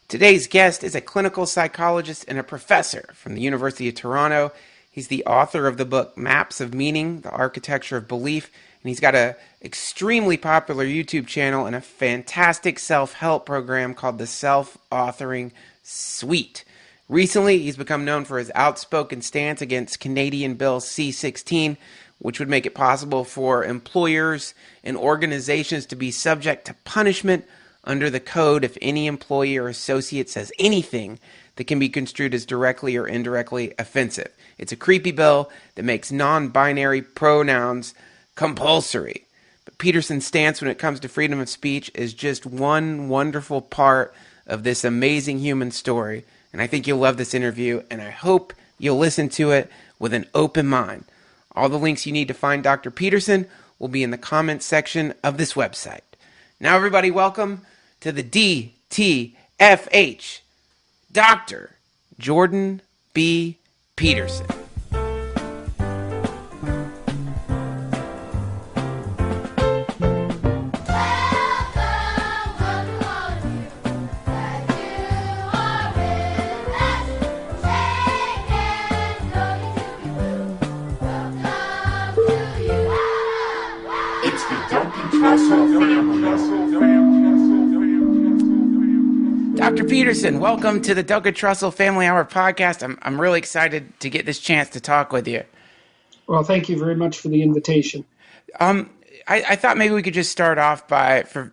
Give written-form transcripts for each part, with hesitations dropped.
Today's guest is a clinical psychologist and a professor from the University of Toronto. He's the author of the book Maps of Meaning, The Architecture of Belief, and he's got an extremely popular YouTube channel and a fantastic self-help program called the Self-Authoring Suite. Recently, he's become known for his outspoken stance against Canadian Bill C-16, which would make it possible for employers and organizations to be subject to punishment under the code if any employee or associate says anything that can be construed as directly or indirectly offensive. It's a creepy bill that makes non-binary pronouns compulsory. But Peterson's stance when it comes to freedom of speech is just one wonderful part of this amazing human story. And I think you'll love this interview, and I hope you'll listen to it with an open mind. All the links you need to find Dr. Peterson will be in the comments section of this website. Now, everybody, welcome to the DTFH, Dr. Jordan B. Peterson. It's the Duncan Trussell family. Dr. Peterson, welcome to the Duncan Trussell Family Hour podcast. I'm really excited to get this chance to talk with you. Well, thank you very much for the invitation. I thought maybe we could just start off for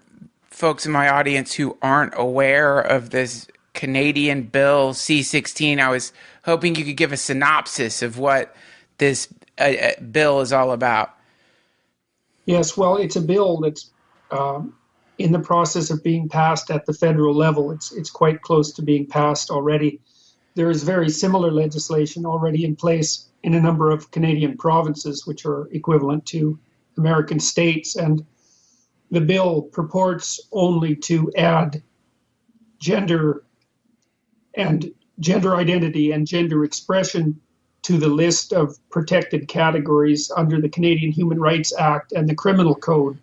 folks in my audience who aren't aware of this Canadian Bill C-16. I was hoping you could give a synopsis of what this bill is all about. Yes, well, it's a bill that's in the process of being passed at the federal level. It's quite close to being passed already. There is very similar legislation already in place in a number of Canadian provinces, which are equivalent to American states. And the bill purports only to add gender identity and gender expression to the list of protected categories under the Canadian Human Rights Act and the Criminal Code.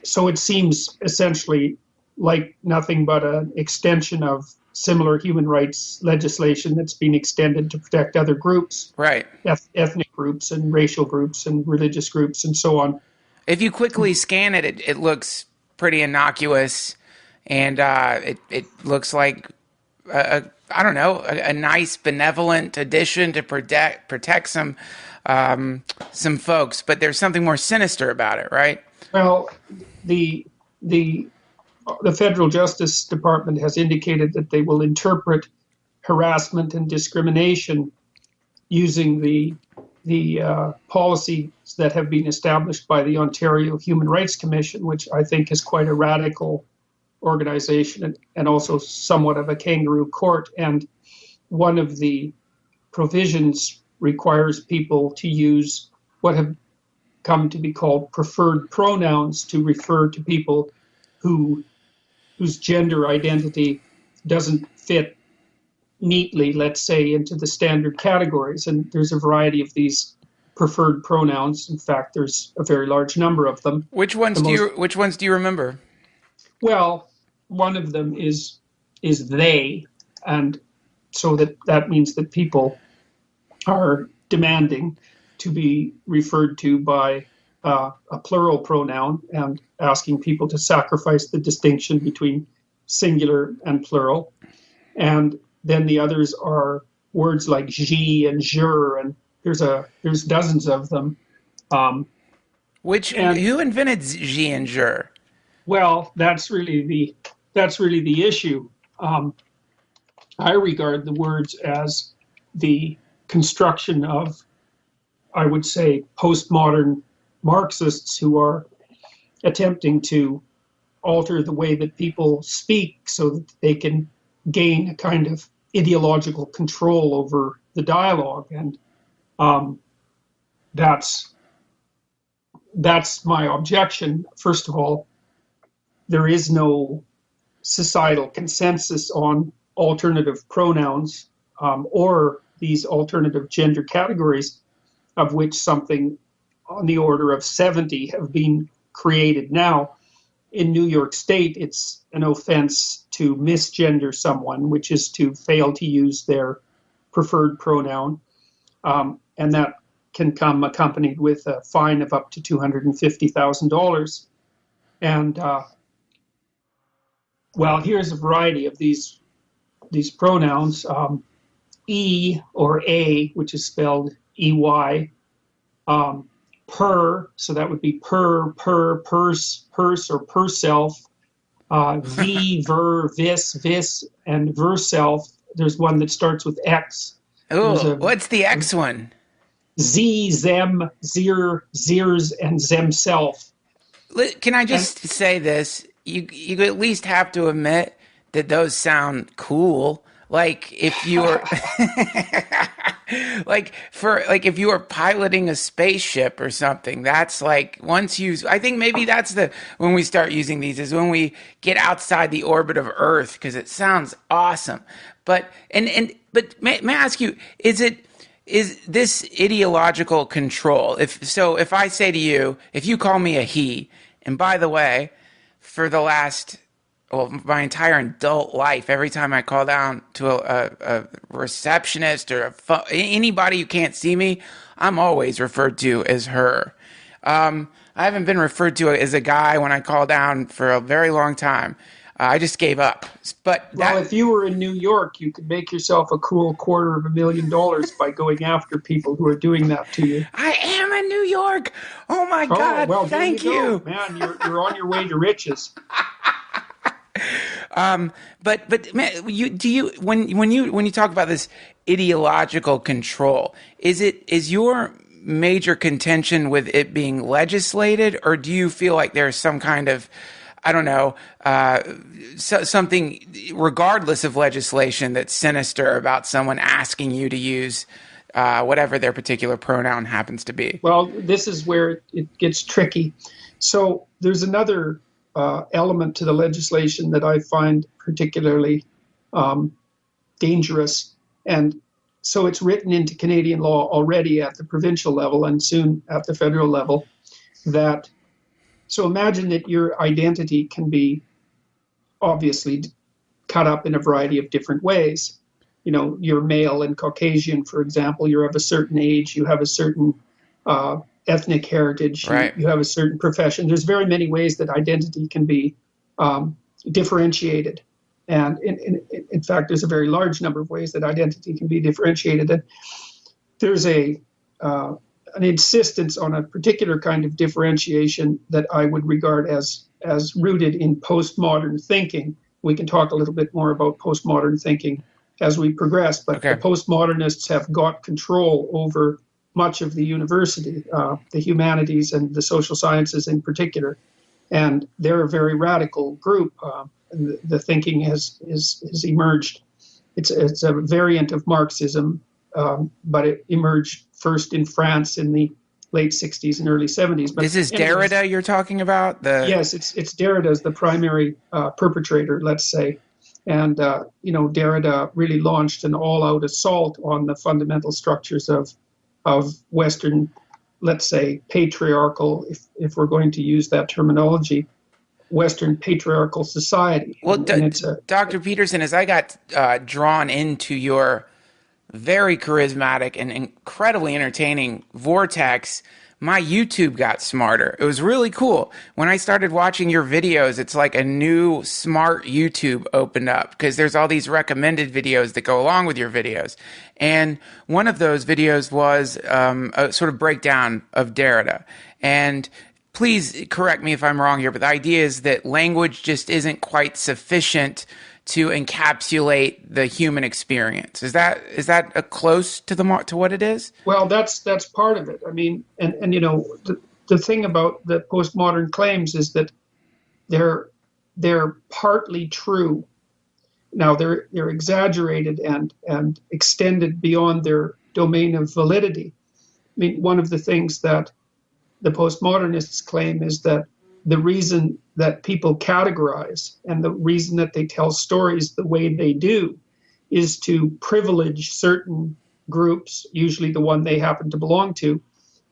So it seems essentially like nothing but an extension of similar human rights legislation that's been extended to protect other groups, right? Ethnic groups and racial groups and religious groups and so on. If you quickly scan it, it looks pretty innocuous, and it looks like a nice benevolent addition to protect some folks. But there's something more sinister about it, right? Well, the Federal Justice Department has indicated that they will interpret harassment and discrimination using the policies that have been established by the Ontario Human Rights Commission, which I think is quite a radical organization and also somewhat of a kangaroo court. And one of the provisions requires people to use what have come to be called preferred pronouns to refer to people whose gender identity doesn't fit neatly, let's say, into the standard categories. And there's a variety of these preferred pronouns. In fact, there's a very large number of them. Which ones do you remember? Well, one of them is they, and so that means that people are demanding to be referred to by a plural pronoun and asking people to sacrifice the distinction between singular and plural. And then the others are words like je and jure, and there's dozens of them. Who invented je and jure? Well, that's really the issue. I regard the words as the construction of, I would say, postmodern Marxists who are attempting to alter the way that people speak so that they can gain a kind of ideological control over the dialogue. And that's my objection. First of all, there is no societal consensus on alternative pronouns or these alternative gender categories, of which something on the order of 70 have been created now. in New York State, it's an offense to misgender someone, which is to fail to use their preferred pronoun. And that can come accompanied with a fine of up to $250,000. And well, here's a variety of these pronouns. E or A, which is spelled EY. Per, so that would be purse, or per self. Ver, vis, and verself. There's one that starts with X. Oh, what's the X one? Z, zem, zir, zirs, and zemself. Can I just say this? You at least have to admit that those sound cool. Like if you were if you were piloting a spaceship or something, that's like I think maybe that's when we start using these is when we get outside the orbit of Earth, because it sounds awesome. But may I ask you, is this ideological control? If I say to you, if you call me a he, and by the way, for the last my entire adult life, every time I call down to a receptionist or anybody who can't see me, I'm always referred to as her. I haven't been referred to as a guy when I call down for a very long time. I just gave up. But if you were in New York, you could make yourself a cool $250,000 by going after people who are doing that to you. I am in New York. Oh my God! Well, thank you, man. You're on your way to riches. But man, when you talk about this ideological control, is your major contention with it being legislated, or do you feel like there's some kind of, I don't know, something regardless of legislation that's sinister about someone asking you to use whatever their particular pronoun happens to be? Well, this is where it gets tricky. So there's another element to the legislation that I find particularly dangerous. And so it's written into Canadian law already at the provincial level and soon at the federal level so imagine that your identity can be obviously cut up in a variety of different ways. You know, you're male and Caucasian, for example, you're of a certain age, you have a certain ethnic heritage, right. You have a certain profession. There's very many ways that identity can be differentiated. And in fact, there's a very large number of ways that identity can be differentiated. And there's an insistence on a particular kind of differentiation that I would regard as rooted in postmodern thinking. We can talk a little bit more about postmodern thinking as we progress, but The postmodernists have got control over much of the university, the humanities and the social sciences in particular. And they're a very radical group. And the thinking has emerged. It's a variant of Marxism, but it emerged first in France in the late 60s and early 70s. But this is Derrida you're talking about? Yes, it's Derrida as the primary perpetrator, let's say. And, Derrida really launched an all-out assault on the fundamental structures of Western, let's say, patriarchal, if we're going to use that terminology, Western patriarchal society. Well, Dr. Peterson, as I got drawn into your very charismatic and incredibly entertaining vortex, my YouTube got smarter. It was really cool. When I started watching your videos, it's like a new smart YouTube opened up because there's all these recommended videos that go along with your videos. And one of those videos was a sort of breakdown of Derrida. And please correct me if I'm wrong here, but the idea is that language just isn't quite sufficient to encapsulate the human experience. Is that close to what it is? Well, that's part of it. I mean, and the thing about the postmodern claims is that they're partly true. Now they're exaggerated and extended beyond their domain of validity. I mean, one of the things that the postmodernists claim is that the reason that people categorize and the reason that they tell stories the way they do is to privilege certain groups, usually the one they happen to belong to,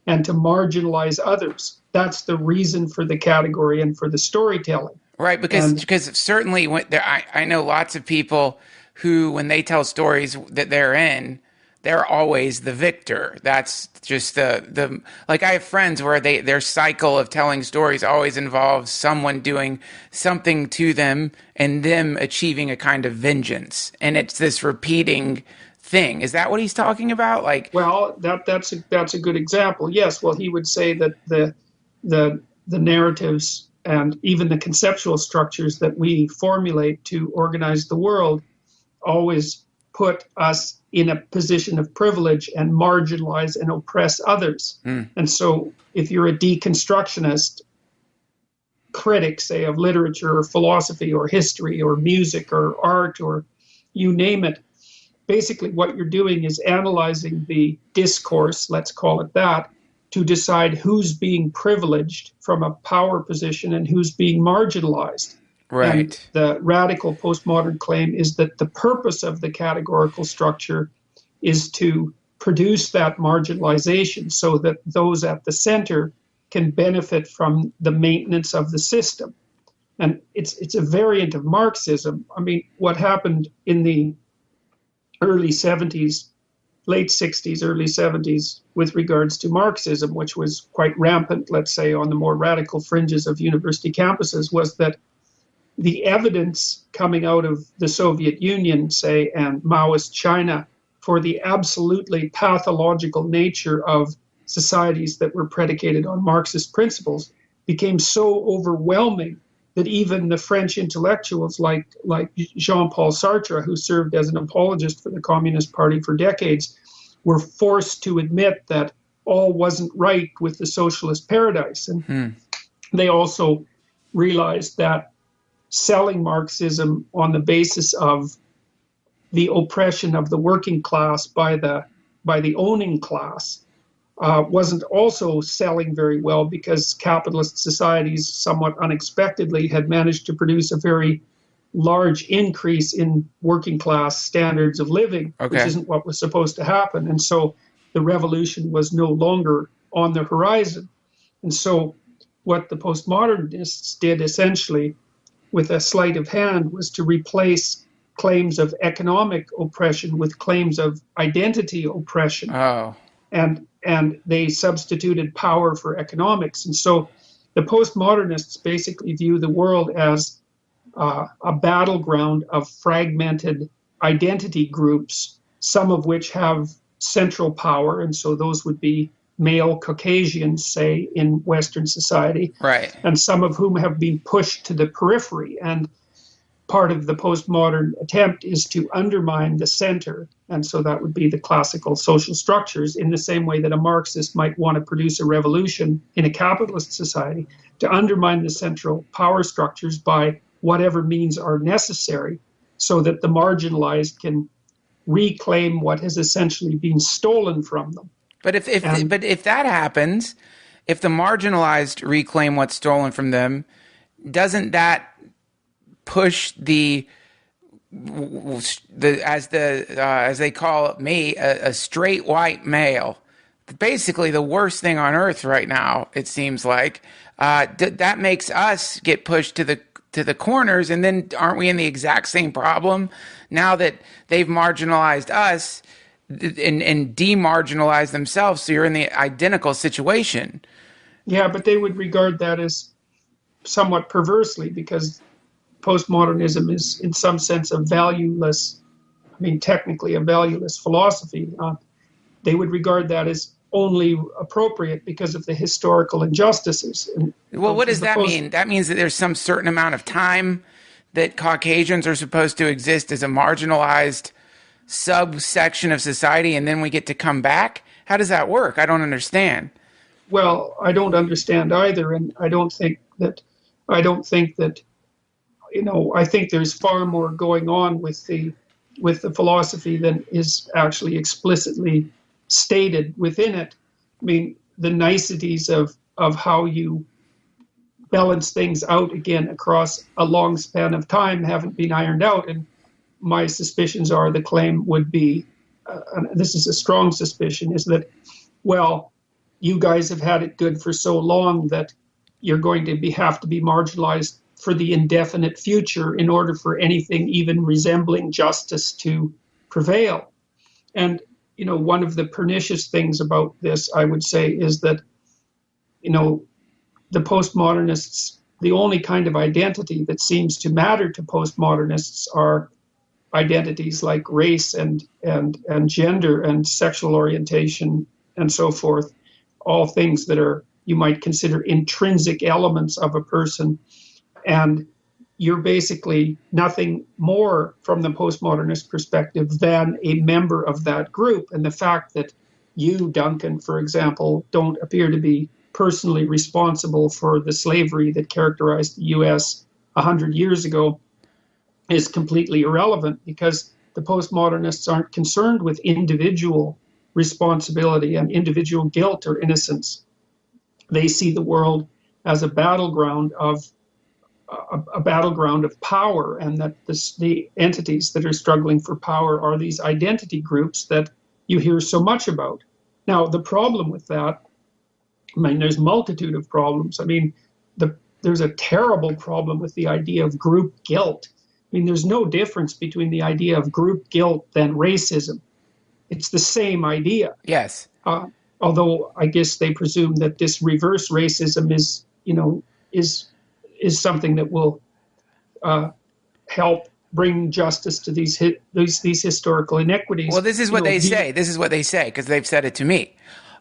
and to marginalize others. That's the reason for the category and for the storytelling. Right, because certainly I know lots of people who, when they tell stories that they're in, they're always the victor. That's just the like, I have friends where their cycle of telling stories always involves someone doing something to them and them achieving a kind of vengeance, and it's this repeating thing. Is that what he's talking about? Like, well, that's a good example. Yes, well, he would say that the narratives and even the conceptual structures that we formulate to organize the world always put us in a position of privilege and marginalize and oppress others. And so if you're a deconstructionist critic, say, of literature or philosophy or history or music or art or you name it, basically what you're doing is analyzing the discourse, let's call it that, to decide who's being privileged from a power position and who's being marginalized. right. And the radical postmodern claim is that the purpose of the categorical structure is to produce that marginalization so that those at the center can benefit from the maintenance of the system. And it's a variant of Marxism. I mean, what happened in the early 70s, late 60s, early 70s with regards to Marxism, which was quite rampant, let's say, on the more radical fringes of university campuses, was that the evidence coming out of the Soviet Union, say, and Maoist China for the absolutely pathological nature of societies that were predicated on Marxist principles became so overwhelming that even the French intellectuals like Jean-Paul Sartre, who served as an apologist for the Communist Party for decades, were forced to admit that all wasn't right with the socialist paradise. And they also realized that selling Marxism on the basis of the oppression of the working class by the owning class wasn't also selling very well, because capitalist societies, somewhat unexpectedly, had managed to produce a very large increase in working class standards of living, which isn't what was supposed to happen. And so the revolution was no longer on the horizon. And so what the postmodernists did essentially, with a sleight of hand, was to replace claims of economic oppression with claims of identity oppression. Oh. And they substituted power for economics. And so the postmodernists basically view the world as a battleground of fragmented identity groups, some of which have central power. And so those would be male Caucasians, say, in Western society, Right. and some of whom have been pushed to the periphery. And part of the postmodern attempt is to undermine the center. And so that would be the classical social structures, in the same way that a Marxist might want to produce a revolution in a capitalist society, to undermine the central power structures by whatever means are necessary, so that the marginalized can reclaim what has essentially been stolen from them. But if that happens, if the marginalized reclaim what's stolen from them, doesn't that push as they call me, a straight white male, basically the worst thing on earth right now, it seems like, that makes us get pushed to the corners, and then aren't we in the exact same problem now that they've marginalized us and demarginalized themselves? So you're in the identical situation. Yeah, but they would regard that as somewhat perversely, because postmodernism is in some sense a valueless, I mean, technically a valueless philosophy. They would regard that as only appropriate because of the historical injustices. Well, what does that mean? That means that there's some certain amount of time that Caucasians are supposed to exist as a marginalized subsection of society, and then we get to come back? How does that work? I don't understand. Well, I don't understand either, and I don't think that, I think there's far more going on with the philosophy than is actually explicitly stated within it. I mean, the niceties of how you balance things out again across a long span of time haven't been ironed out. And my suspicions are the claim would be, and this is a strong suspicion, is that, well, you guys have had it good for so long that you're going to have to be marginalized for the indefinite future in order for anything even resembling justice to prevail. And, one of the pernicious things about this, I would say, is that, the postmodernists, the only kind of identity that seems to matter to postmodernists are identities like race and gender and sexual orientation and so forth, all things that are, you might consider, intrinsic elements of a person. And you're basically nothing more from the postmodernist perspective than a member of that group. And the fact that you, Duncan, for example, don't appear to be personally responsible for the slavery that characterized the US 100 years ago is completely irrelevant, because the postmodernists aren't concerned with individual responsibility and individual guilt or innocence. They see the world as a battleground of power, and that the entities that are struggling for power are these identity groups that you hear so much about. Now, the problem with that, there's a multitude of problems. There's a terrible problem with the idea of group guilt. There's no difference between the idea of group guilt and racism. It's the same idea. Yes. Although I guess they presume that this reverse racism is something that will help bring justice to these historical inequities. Well, this is what they say. This is what they say, because they've said it to me.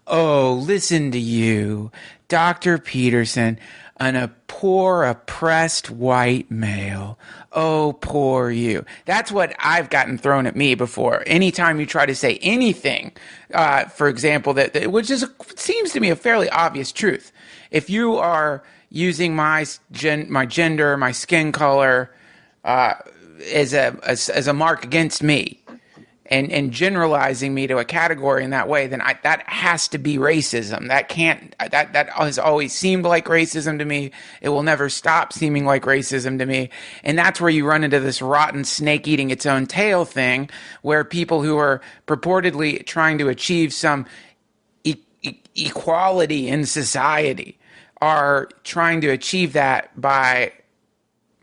Oh, listen to you, Dr. Peterson, a poor, oppressed white male. Oh, poor you. That's what I've gotten thrown at me before. Anytime you try to say anything, for example, which seems to me a fairly obvious truth. If you are using my gender, my skin color, as a mark against me, and generalizing me to a category in that way, then that has to be racism. That has always seemed like racism to me. It will never stop seeming like racism to me. And that's where you run into this rotten snake eating its own tail thing, where people who are purportedly trying to achieve some equality in society are trying to achieve that by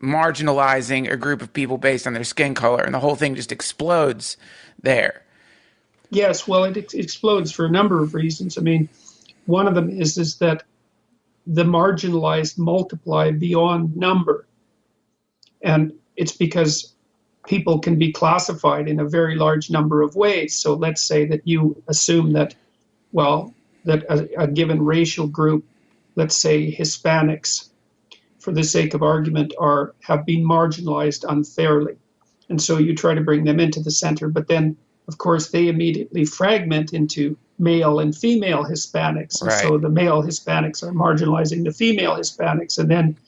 marginalizing a group of people based on their skin color, and the whole thing just explodes there. Yes, well, it explodes for a number of reasons. One of them is that the marginalized multiply beyond number. And it's because people can be classified in a very large number of ways. So let's say that you assume that a given racial group, let's say Hispanics, for the sake of argument, have been marginalized unfairly. And so you try to bring them into the center, but then, of course, they immediately fragment into male and female Hispanics. And so the male Hispanics are marginalizing the female Hispanics. And then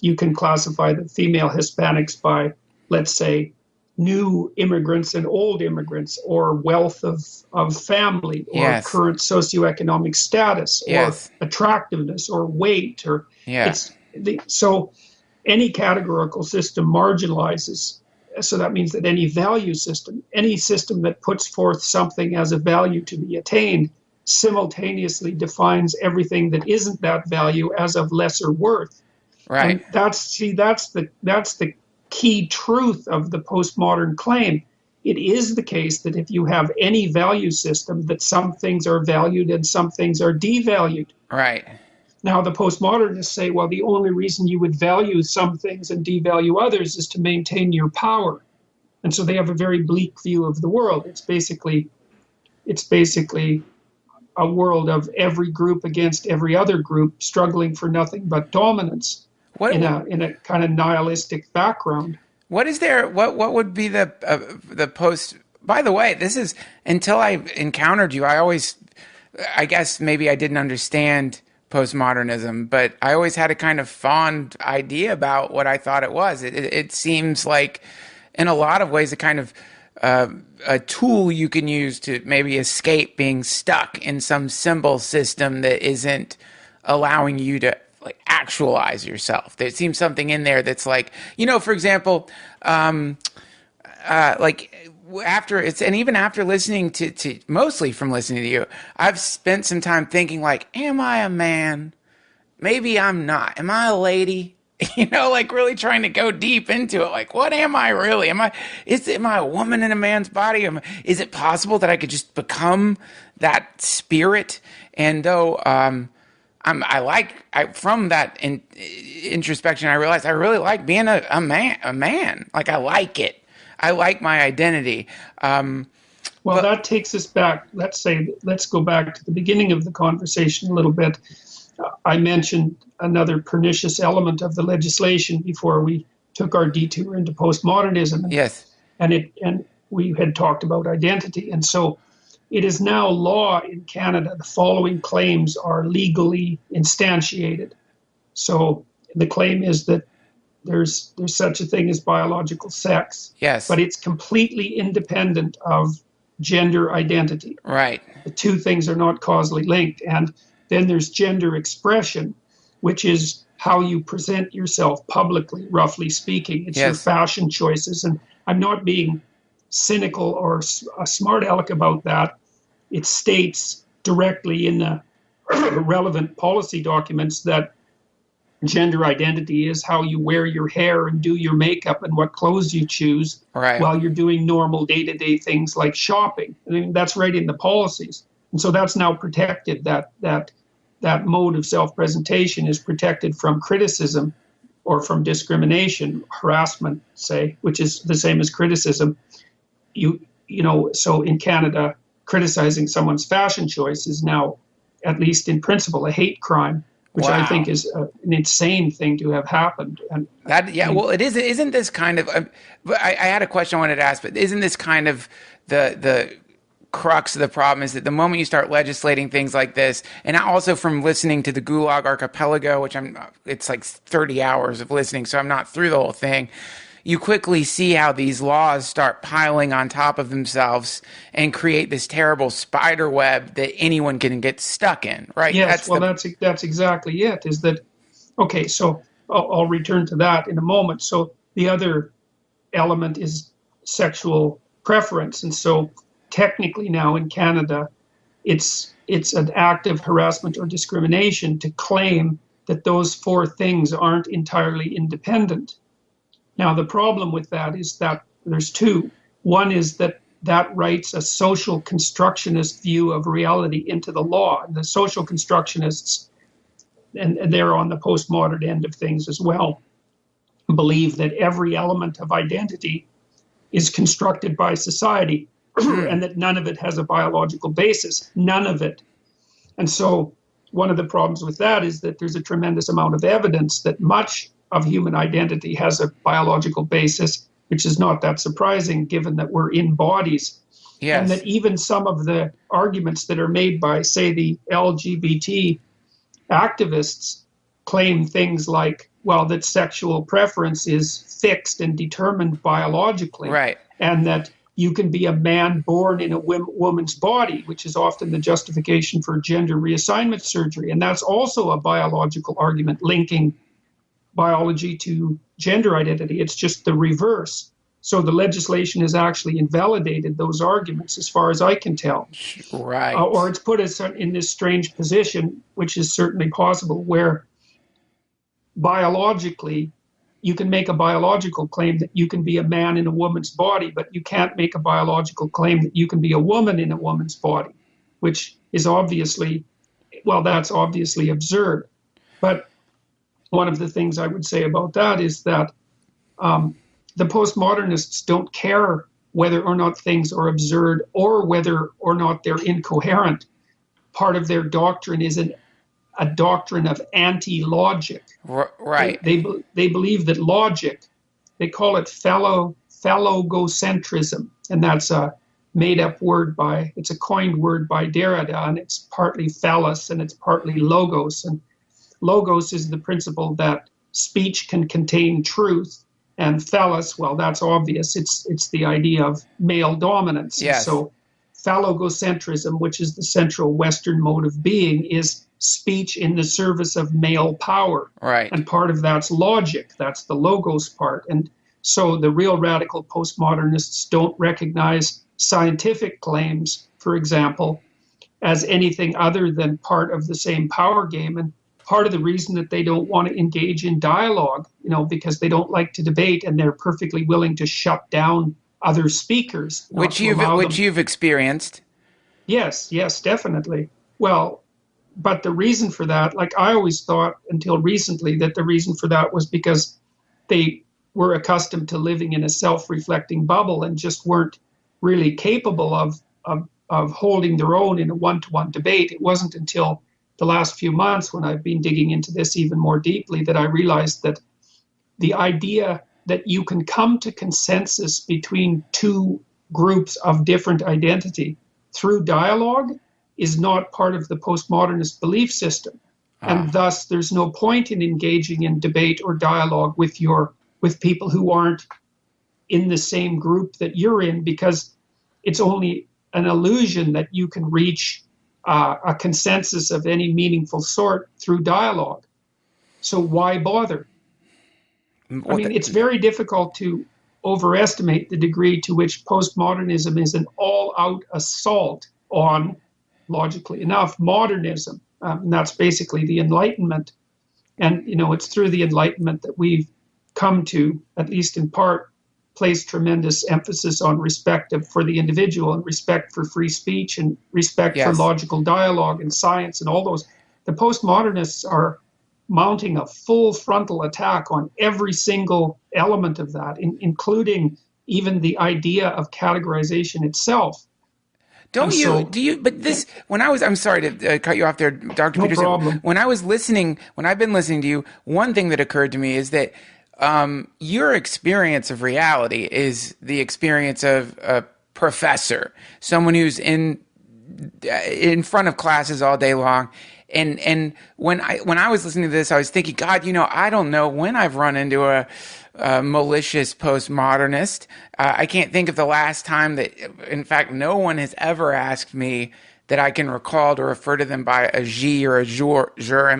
you can classify the female Hispanics by, let's say, new immigrants and old immigrants, or wealth of family, or yes. current socioeconomic status, yes. or attractiveness, or weight, or so any categorical system marginalizes. So that means that any value system, any system that puts forth something as a value to be attained, simultaneously defines everything that isn't that value as of lesser worth. Right. And that's the key truth of the postmodern claim. It is the case that if you have any value system, that some things are valued and some things are devalued. Right. Now, the postmodernists say, well, the only reason you would value some things and devalue others is to maintain your power. And so they have a very bleak view of the world. It's basically a world of every group against every other group, struggling for nothing but dominance in a kind of nihilistic background. What is there? What would be the post? By the way, this is, until I encountered you, I guess maybe I didn't understand postmodernism, but I always had a kind of fond idea about what I thought it was. It seems like, in a lot of ways, a kind of a tool you can use to maybe escape being stuck in some symbol system that isn't allowing you to actualize yourself. There seems something in there that's like, for example, after it's, and even after listening to mostly from listening to you, I've spent some time thinking like, am I a man? Maybe I'm not. Am I a lady? Like really trying to go deep into it. Like, what am I really? Am I a woman in a man's body? Is it possible that I could just become that spirit? And though, from that introspection, I realized I really like being a man. Like, I like it. I like my identity. Well, that takes us back. Let's go back to the beginning of the conversation a little bit. I mentioned another pernicious element of the legislation before we took our detour into postmodernism. Yes. And we had talked about identity. And so it is now law in Canada. The following claims are legally instantiated. So the claim is that there's such a thing as biological sex. Yes. But it's completely independent of gender identity. Right. The two things are not causally linked. And then there's gender expression, which is how you present yourself publicly, roughly speaking. It's your fashion choices. And I'm not being cynical or a smart aleck about that. It states directly in the relevant policy documents that gender identity is how you wear your hair and do your makeup and what clothes you choose while you're doing normal day-to-day things like shopping. I mean, that's right in the policies. And so that's now protected. That mode of self-presentation is protected from criticism or from discrimination, harassment, say, which is the same as criticism. So in Canada, criticizing someone's fashion choice is now, at least in principle, a hate crime, which I think is an insane thing to have happened. And well, it is. Isn't this kind of? I had a question I wanted to ask, but isn't this kind of the crux of the problem? Is that the moment you start legislating things like this, and also from listening to the Gulag Archipelago, which it's like 30 hours of listening, so I'm not through the whole thing. You quickly see how these laws start piling on top of themselves and create this terrible spider web that anyone can get stuck in, right? Yes, that's exactly it, is that, okay, so I'll return to that in a moment. So the other element is sexual preference. And so technically now in Canada, it's an act of harassment or discrimination to claim that those four things aren't entirely independent. Now, the problem with that is that there's two. One is that writes a social constructionist view of reality into the law. And the social constructionists, and they're on the postmodern end of things as well, believe that every element of identity is constructed by society and that none of it has a biological basis. None of it. And so one of the problems with that is that there's a tremendous amount of evidence that much of human identity has a biological basis, which is not that surprising given that we're in bodies. Yes. And that even some of the arguments that are made by, say, the LGBT activists claim things like, well, that sexual preference is fixed and determined biologically. Right. And that you can be a man born in a woman's body, which is often the justification for gender reassignment surgery. And that's also a biological argument linking biology to gender identity. It's just the reverse. So the legislation has actually invalidated those arguments as far as I can tell. Right. Or it's put us in this strange position, which is certainly possible, where biologically you can make a biological claim that you can be a man in a woman's body, but you can't make a biological claim that you can be a woman in a woman's body, which is that's obviously absurd. But one of the things I would say about that is that the postmodernists don't care whether or not things are absurd or whether or not they're incoherent. Part of their doctrine is a doctrine of anti-logic. Right. They believe that logic, they call it phallogocentrism, and that's a made-up word it's a coined word by Derrida, and it's partly phallus and it's partly logos. And logos is the principle that speech can contain truth, and phallus, well, that's obvious. It's the idea of male dominance. Yes. So phallogocentrism, which is the central Western mode of being, is speech in the service of male power. Right. And part of that's logic. That's the logos part. And So the real radical postmodernists don't recognize scientific claims, for example, as anything other than part of the same power game. And part of the reason that they don't want to engage in dialogue, because they don't like to debate, and they're perfectly willing to shut down other speakers, which you've experienced. Yes, definitely. Well, but the reason for that, like I always thought until recently, that the reason for that was because they were accustomed to living in a self-reflecting bubble and just weren't really capable of holding their own in a one-to-one debate. It wasn't until the last few months, when I've been digging into this even more deeply, that I realized that the idea that you can come to consensus between two groups of different identity through dialogue is not part of the postmodernist belief system. And thus there's no point in engaging in debate or dialogue with people who aren't in the same group that you're in, because it's only an illusion that you can reach a consensus of any meaningful sort through dialogue. So why bother? It's very difficult to overestimate the degree to which postmodernism is an all-out assault on, logically enough, modernism. And that's basically the Enlightenment. And, it's through the Enlightenment that we've come to, at least in part, place tremendous emphasis on respect for the individual and respect for free speech and respect for logical dialogue and science and all those. The postmodernists are mounting a full frontal attack on every single element of that, including even the idea of categorization itself. I'm sorry to cut you off there, Dr. No Peterson. problem. When I've been listening to you, one thing that occurred to me is that your experience of reality is the experience of a professor, someone who's in front of classes all day long. And when I was listening to this, I was thinking, God, I don't know when I've run into a malicious postmodernist. I can't think of the last time that, in fact, no one has ever asked me that I can recall to refer to them by a G or a jour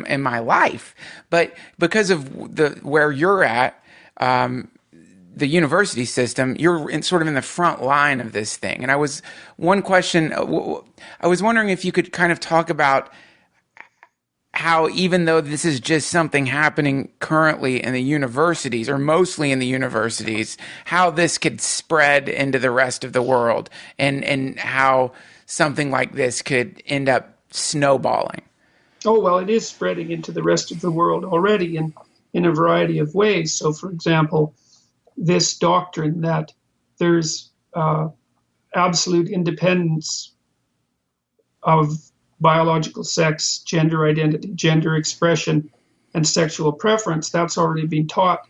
in my life. But because of where you're at, the university system, you're sort of in the front line of this thing. And I was wondering if you could kind of talk about how, even though this is just something happening currently in the universities, or mostly in the universities, how this could spread into the rest of the world, and how something like this could end up snowballing. Oh, well, it is spreading into the rest of the world already in a variety of ways. So, for example, this doctrine that there's absolute independence of biological sex, gender identity, gender expression, and sexual preference, that's already being taught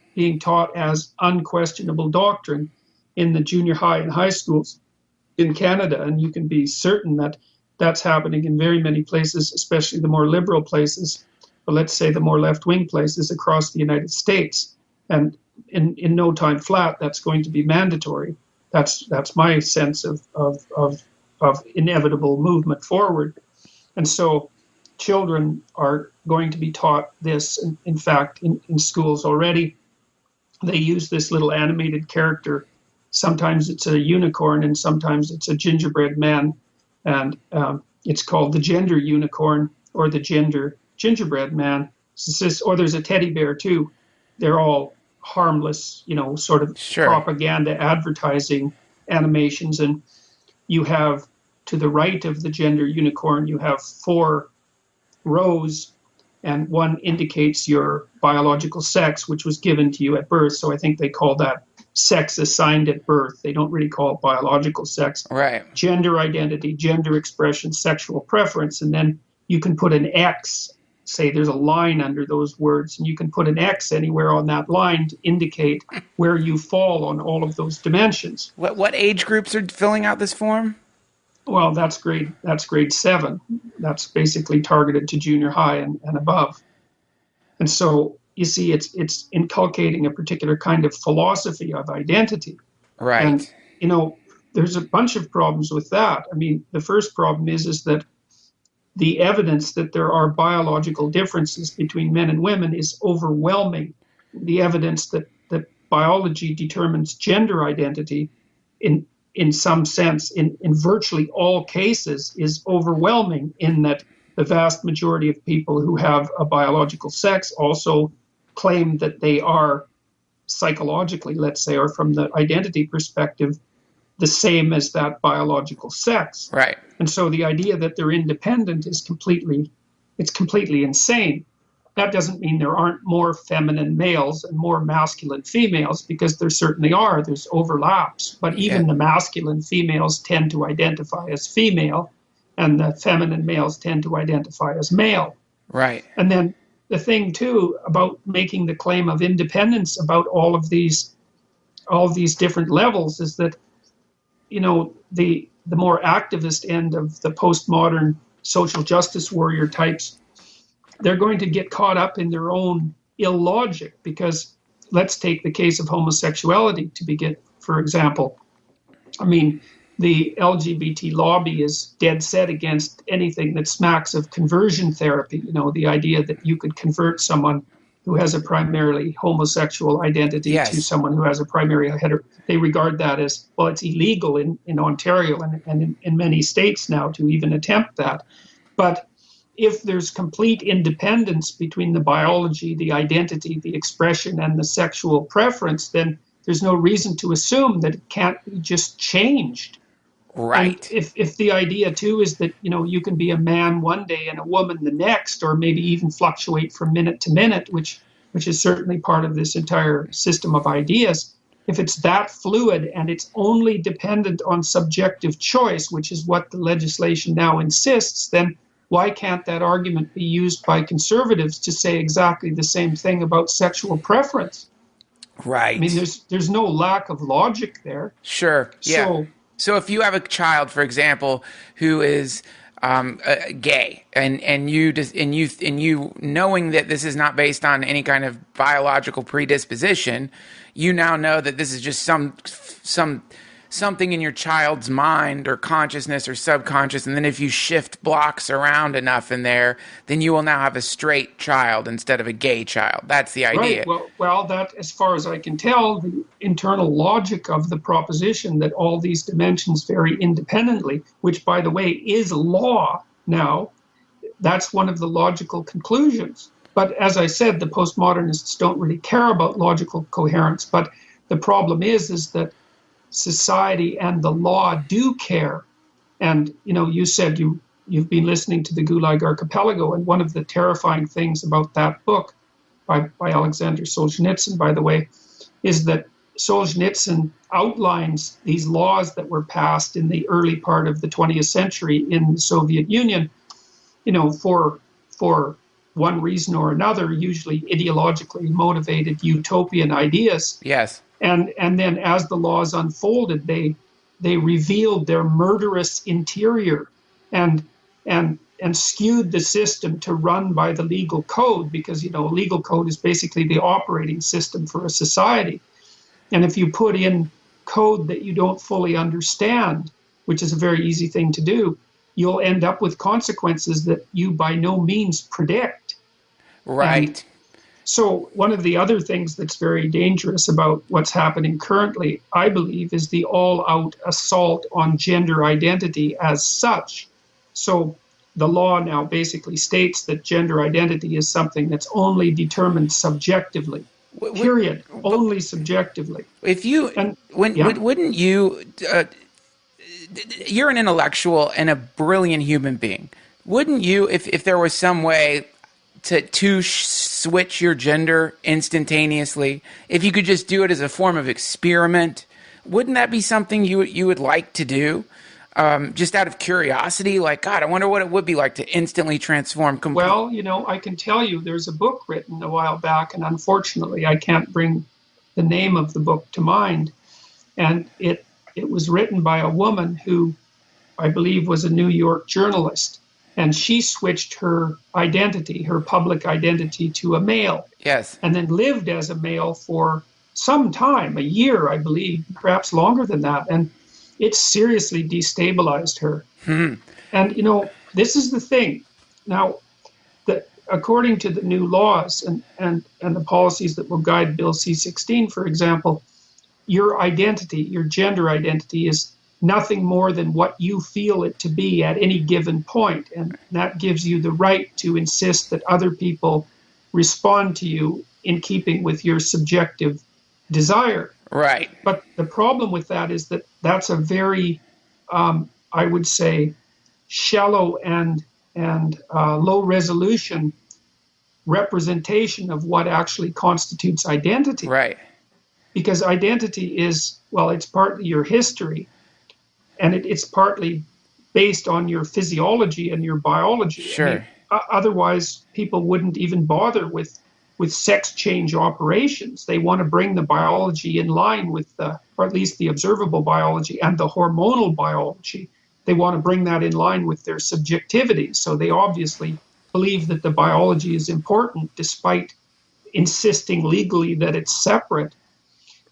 as unquestionable doctrine in the junior high and high schools in Canada. And you can be certain that that's happening in very many places, especially the more liberal places, or let's say the more left-wing places across the United States. And in no time flat, that's going to be mandatory. That's my sense of inevitable movement forward. And so children are going to be taught this, in fact, in schools already. They use this little animated character. Sometimes it's a unicorn and sometimes it's a gingerbread man. And it's called the gender unicorn or the gender gingerbread man. Or there's a teddy bear too. They're all harmless, sort of propaganda advertising animations. And you have, to the right of the gender unicorn, you have 4 rows, and one indicates your biological sex, which was given to you at birth. So I think they call that sex assigned at birth. They don't really call it biological sex. Right. Gender identity, gender expression, sexual preference, and then you can put an X. Say there's a line under those words, and you can put an X anywhere on that line to indicate where you fall on all of those dimensions. What age groups are filling out this form? Well, that's grade 7. That's basically targeted to junior high and above. And so you see, it's inculcating a particular kind of philosophy of identity. Right. And there's a bunch of problems with that. I mean, the first problem is that the evidence that there are biological differences between men and women is overwhelming. The evidence that biology determines gender identity in some sense, in virtually all cases, is overwhelming, in that the vast majority of people who have a biological sex also claim that they are psychologically, let's say, or from the identity perspective, the same as that biological sex. Right. And so the idea that they're independent is completely insane. That doesn't mean there aren't more feminine males and more masculine females, because there certainly are. There's overlaps. But even the masculine females tend to identify as female, and the feminine males tend to identify as male. Right. And then the thing, too, about making the claim of independence about all of these different levels is that, the more activist end of the postmodern social justice warrior types, they're going to get caught up in their own illogic, because let's take the case of homosexuality to begin, for example. I mean, the LGBT lobby is dead set against anything that smacks of conversion therapy, the idea that you could convert someone who has a primarily homosexual identity to someone who has a primary hetero. They regard that as, well, it's illegal in Ontario and in many states now to even attempt that. But if there's complete independence between the biology, the identity, the expression, and the sexual preference, then there's no reason to assume that it can't be just changed. Right. And if the idea, too, is that, you can be a man one day and a woman the next, or maybe even fluctuate from minute to minute, which is certainly part of this entire system of ideas, if it's that fluid and it's only dependent on subjective choice, which is what the legislation now insists, then why can't that argument be used by conservatives to say exactly the same thing about sexual preference? Right. I mean, there's no lack of logic there. Sure. Yeah. So if you have a child, for example, who is gay, and you knowing that this is not based on any kind of biological predisposition, you now know that this is just something in your child's mind or consciousness or subconscious, and then if you shift blocks around enough in there, then you will now have a straight child instead of a gay child. That's the idea. Right. Well, that, as far as I can tell, the internal logic of the proposition that all these dimensions vary independently, which, by the way, is law now, that's one of the logical conclusions. But as I said, the postmodernists don't really care about logical coherence. But the problem is that society and the law do care. And, you said you've been listening to the Gulag Archipelago, and one of the terrifying things about that book by Alexander Solzhenitsyn, by the way, is that Solzhenitsyn outlines these laws that were passed in the early part of the 20th century in the Soviet Union, for one reason or another, usually ideologically motivated utopian ideas. Yes. And then as the laws unfolded, they revealed their murderous interior and skewed the system to run by the legal code, because, a legal code is basically the operating system for a society. And if you put in code that you don't fully understand, which is a very easy thing to do, you'll end up with consequences that you by no means predict. Right. And so one of the other things that's very dangerous about what's happening currently, I believe, is the all-out assault on gender identity as such. So the law now basically states that gender identity is something that's only determined subjectively. Period. Only subjectively. Wouldn't you? You're an intellectual and a brilliant human being. Wouldn't you, if there was some way to switch your gender instantaneously, if you could just do it as a form of experiment, wouldn't that be something you would like to do? Just out of curiosity, like, God, I wonder what it would be like to instantly transform completely. Well, I can tell you there's a book written a while back, and unfortunately I can't bring the name of the book to mind. And it was written by a woman who I believe was a New York journalist. And she switched her identity, her public identity, to a male. Yes. And then lived as a male for some time, a year, I believe, perhaps longer than that. And it seriously destabilized her. And, this is the thing. Now, according to the new laws and the policies that will guide Bill C-16, for example, your identity, your gender identity, is nothing more than what you feel it to be at any given point. And that gives you the right to insist that other people respond to you in keeping with your subjective desire. Right. But the problem with that is that that's a very, I would say, shallow and low resolution representation of what actually constitutes identity. Right. Because identity is, well, it's partly your history, and it's partly based on your physiology and your biology. Sure. I mean, otherwise, people wouldn't even bother with sex change operations. They want to bring the biology in line with or at least the observable biology and the hormonal biology. They want to bring that in line with their subjectivity. So they obviously believe that the biology is important, despite insisting legally that it's separate.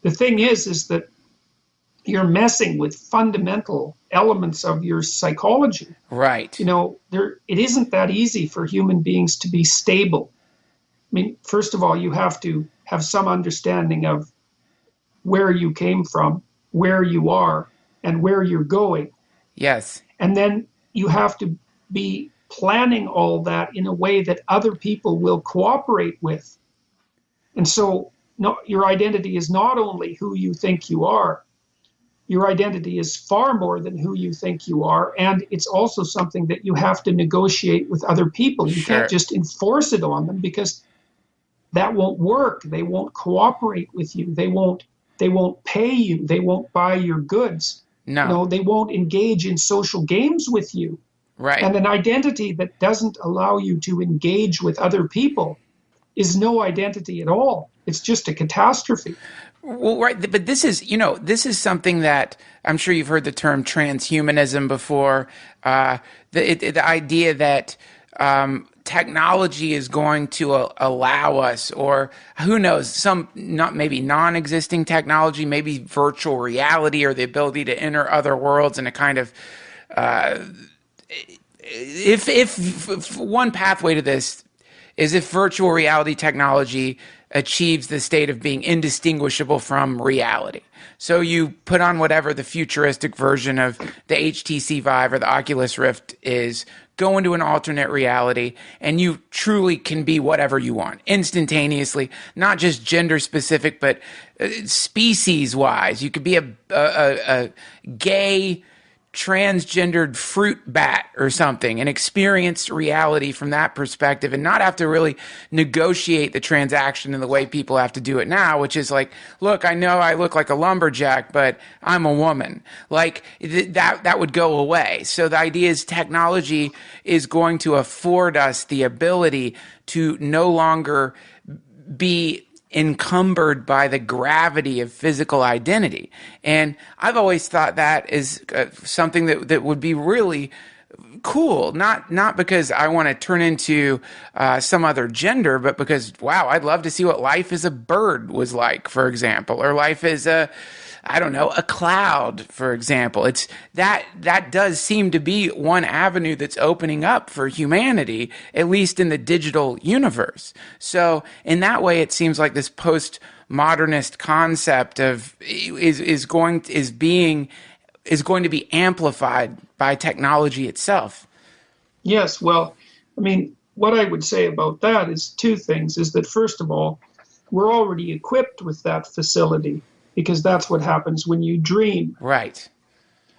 The thing is that you're messing with fundamental elements of your psychology. Right. You know, it isn't that easy for human beings to be stable. I mean, first of all, you have to have some understanding of where you came from, where you are, and where you're going. Yes. And then you have to be planning all that in a way that other people will cooperate with. And so your identity is not only who you think you are, your identity is far more than who you think you are. And it's also something that you have to negotiate with other people. You Sure. can't just enforce it on them, because that won't work. They won't cooperate with you. They won't pay you. They won't buy your goods. No. You know, they won't engage in social games with you. Right. And an identity that doesn't allow you to engage with other people is no identity at all. It's just a catastrophe. Well, right, but this is something that I'm sure you've heard the term transhumanism before. The idea that technology is going to allow us, or who knows, some maybe non-existing technology, maybe virtual reality, or the ability to enter other worlds in a kind of if one pathway to this is if virtual reality technology achieves the state of being indistinguishable from reality. So you put on whatever the futuristic version of the HTC Vive or the Oculus Rift is, go into an alternate reality, and you truly can be whatever you want instantaneously, not just gender specific, but species wise. You could be a gay transgendered fruit bat or something and experience reality from that perspective, and not have to really negotiate the transaction in the way people have to do it now, which is like, look, I know I look like a lumberjack, but I'm a woman. Like that would go away. So the idea is technology is going to afford us the ability to no longer be encumbered by the gravity of physical identity. And I've always thought that is something that would be really cool, not because I want to turn into some other gender, but because, wow, I'd love to see what life as a bird was like, for example, or life as a cloud, for example. It's that does seem to be one avenue that's opening up for humanity, at least in the digital universe. So in that way, it seems like this postmodernist concept of is going to be amplified by technology itself. Yes, well, I mean, what I would say about that is two things. Is that, first of all, we're already equipped with that facility, because that's what happens when you dream. Right.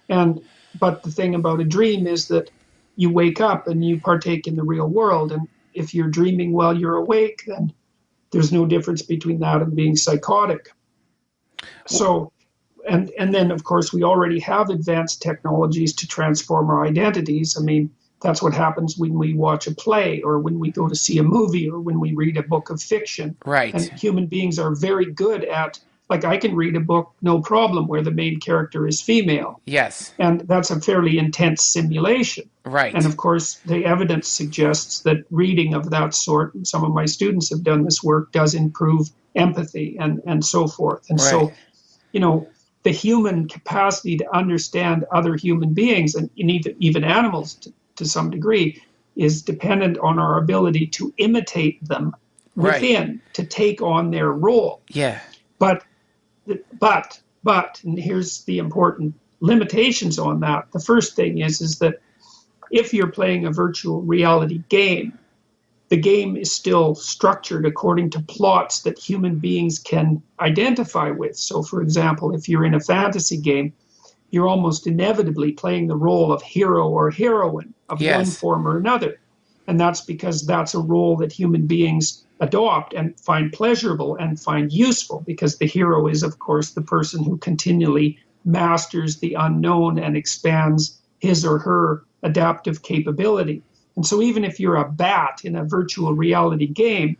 But the thing about a dream is that you wake up and you partake in the real world. And if you're dreaming while you're awake, then there's no difference between that and being psychotic. So, and then, of course, we already have advanced technologies to transform our identities. I mean, that's what happens when we watch a play, or when we go to see a movie, or when we read a book of fiction. Right. And human beings are very good at, like, I can read a book, no problem, where the main character is female. Yes. And that's a fairly intense simulation. Right. And of course, the evidence suggests that reading of that sort, and some of my students have done this work, does improve empathy and so forth. And so, you know, the human capacity to understand other human beings, and even animals to some degree, is dependent on our ability to imitate them within, to take on their role. Yeah. But, and here's the important limitations on that. The first thing is that if you're playing a virtual reality game, the game is still structured according to plots that human beings can identify with. So, for example, if you're in a fantasy game, you're almost inevitably playing the role of hero or heroine of one form or another. And that's because that's a role that human beings adopt and find pleasurable and find useful, because the hero is, of course, the person who continually masters the unknown and expands his or her adaptive capability. And so even if you're a bat in a virtual reality game,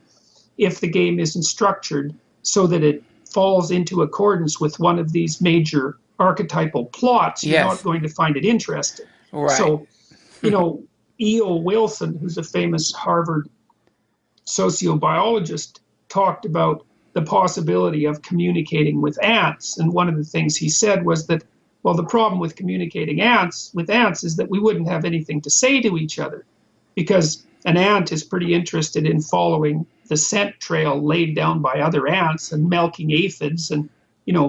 if the game isn't structured so that it falls into accordance with one of these major archetypal plots, you're not going to find it interesting. Right. So, E.O. Wilson, who's a famous Harvard sociobiologist, talked about the possibility of communicating with ants. And one of the things he said was that, well, the problem with communicating with ants is that we wouldn't have anything to say to each other, because an ant is pretty interested in following the scent trail laid down by other ants and milking aphids and,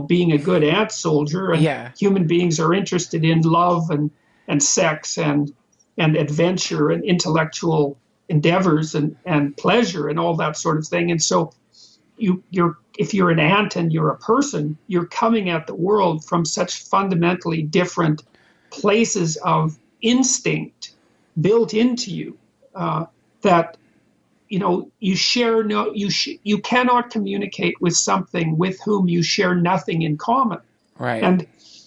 being a good ant soldier. And human beings are interested in love and sex and adventure and intellectual endeavors and pleasure and all that sort of thing. And so if you're an ant and you're a person, you're coming at the world from such fundamentally different places of instinct built into you that you cannot communicate with something with whom you share nothing in common. Right. And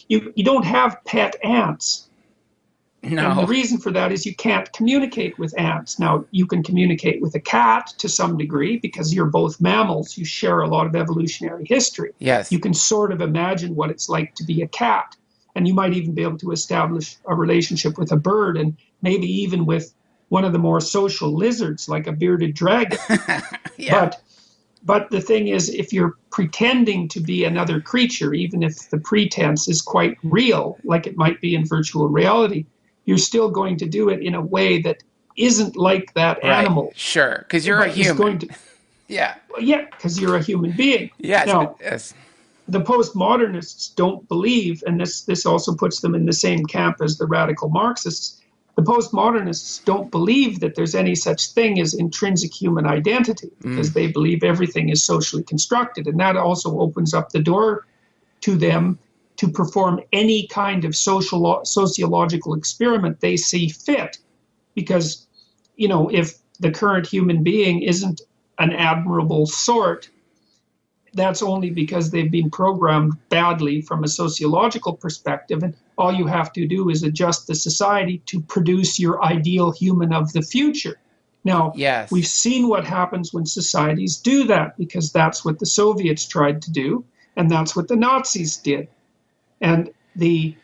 you don't have pet ants. No. And the reason for that is you can't communicate with ants. Now, you can communicate with a cat to some degree because you're both mammals. You share a lot of evolutionary history. Yes. You can sort of imagine what it's like to be a cat. And you might even be able to establish a relationship with a bird, and maybe even with one of the more social lizards, like a bearded dragon. But the thing is, if you're pretending to be another creature, even if the pretense is quite real, like it might be in virtual reality, you're still going to do it in a way that isn't like that animal. Sure, because you're a human. Yeah, because you're a human being. Yes. Now, the postmodernists don't believe, and this also puts them in the same camp as the radical Marxists, the postmodernists don't believe that there's any such thing as intrinsic human identity, because they believe everything is socially constructed. And that also opens up the door to them to perform any kind of sociological experiment they see fit. Because, if the current human being isn't an admirable sort, that's only because they've been programmed badly from a sociological perspective. And all you have to do is adjust the society to produce your ideal human of the future. Now, we've seen what happens when societies do that, because that's what the Soviets tried to do, and that's what the Nazis did. And the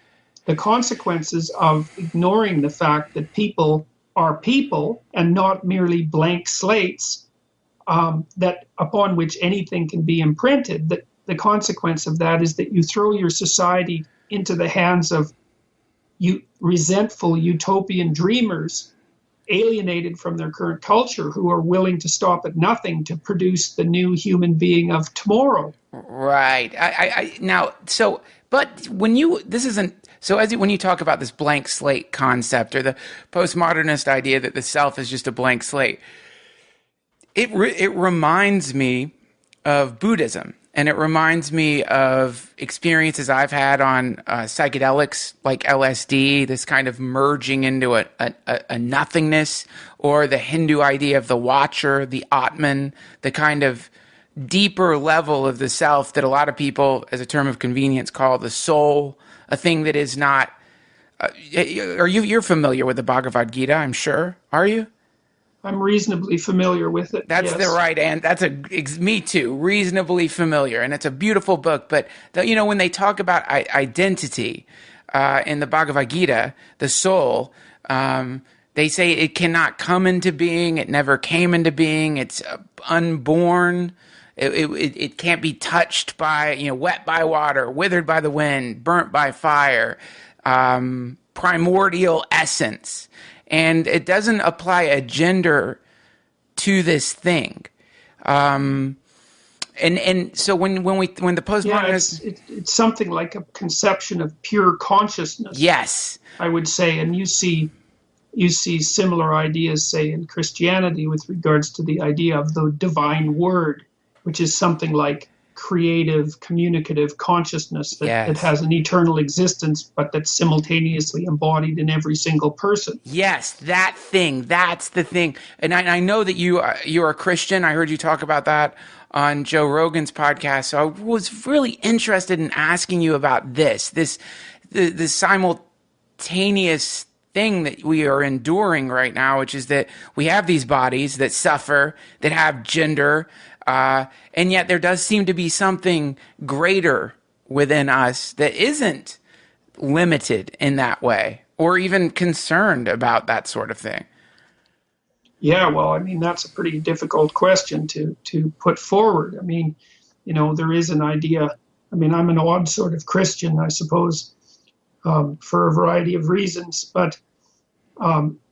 consequences of ignoring the fact that people are people and not merely blank slates that upon which anything can be imprinted, that the consequence of that is that you throw your society into the hands of resentful utopian dreamers, alienated from their current culture, who are willing to stop at nothing to produce the new human being of tomorrow. Right. But when you talk about this blank slate concept, or the postmodernist idea that the self is just a blank slate, it reminds me of Buddhism, and it reminds me of experiences I've had on psychedelics like LSD, this kind of merging into a nothingness, or the Hindu idea of the watcher, the Atman, the kind of deeper level of the self that a lot of people, as a term of convenience, call the soul, a thing that is not. You're familiar with the Bhagavad Gita, I'm sure. Are you? I'm reasonably familiar with it. That's the right, and me too, reasonably familiar, and it's a beautiful book. But when they talk about identity in the Bhagavad Gita, the soul, they say it cannot come into being. It never came into being. It's unborn. It can't be touched by, wet by water, withered by the wind, burnt by fire, primordial essence. and it doesn't apply a gender to this thing. And so when the postmodernists, it's something like a conception of pure consciousness. yes, I would say, and you see similar ideas, say, in Christianity with regards to the idea of the divine word, which is something like creative, communicative consciousness that has an eternal existence, but that's simultaneously embodied in every single person. yes, that thing, that's the thing. And I know that you're a Christian. I heard you talk about that on Joe Rogan's podcast. So I was really interested in asking you about the simultaneous thing that we are enduring right now, which is that we have these bodies that suffer, that have gender, and yet there does seem to be something greater within us that isn't limited in that way, or even concerned about that sort of thing. Yeah, well, I mean, that's a pretty difficult question to put forward. I mean, there is an idea. I mean, I'm an odd sort of Christian, I suppose, for a variety of reasons, but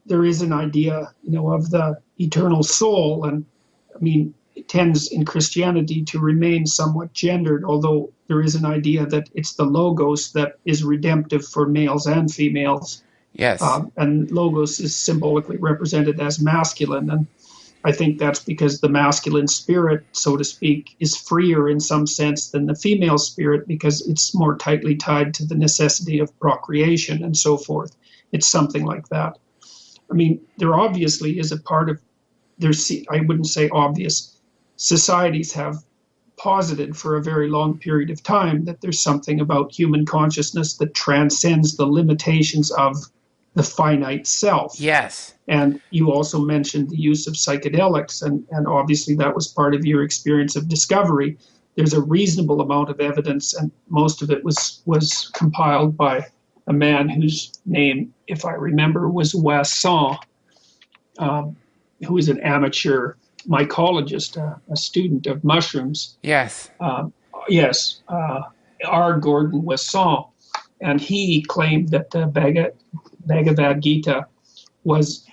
there is an idea, of the eternal soul, and I mean, it tends in Christianity to remain somewhat gendered, although there is an idea that it's the logos that is redemptive for males and females. Yes. And logos is symbolically represented as masculine, and I think that's because the masculine spirit, so to speak, is freer in some sense than the female spirit, because it's more tightly tied to the necessity of procreation and so forth. It's something like that. I mean, there obviously is a part of, I wouldn't say obvious, societies have posited for a very long period of time that there's something about human consciousness that transcends the limitations of the finite self. Yes. And you also mentioned the use of psychedelics, and obviously that was part of your experience of discovery. There's a reasonable amount of evidence, and most of it was compiled by a man whose name, if I remember, was Wasson, who is an amateur mycologist, a student of mushrooms. Yes. Yes, R. Gordon Wasson. And he claimed that the Bhagavad Gita was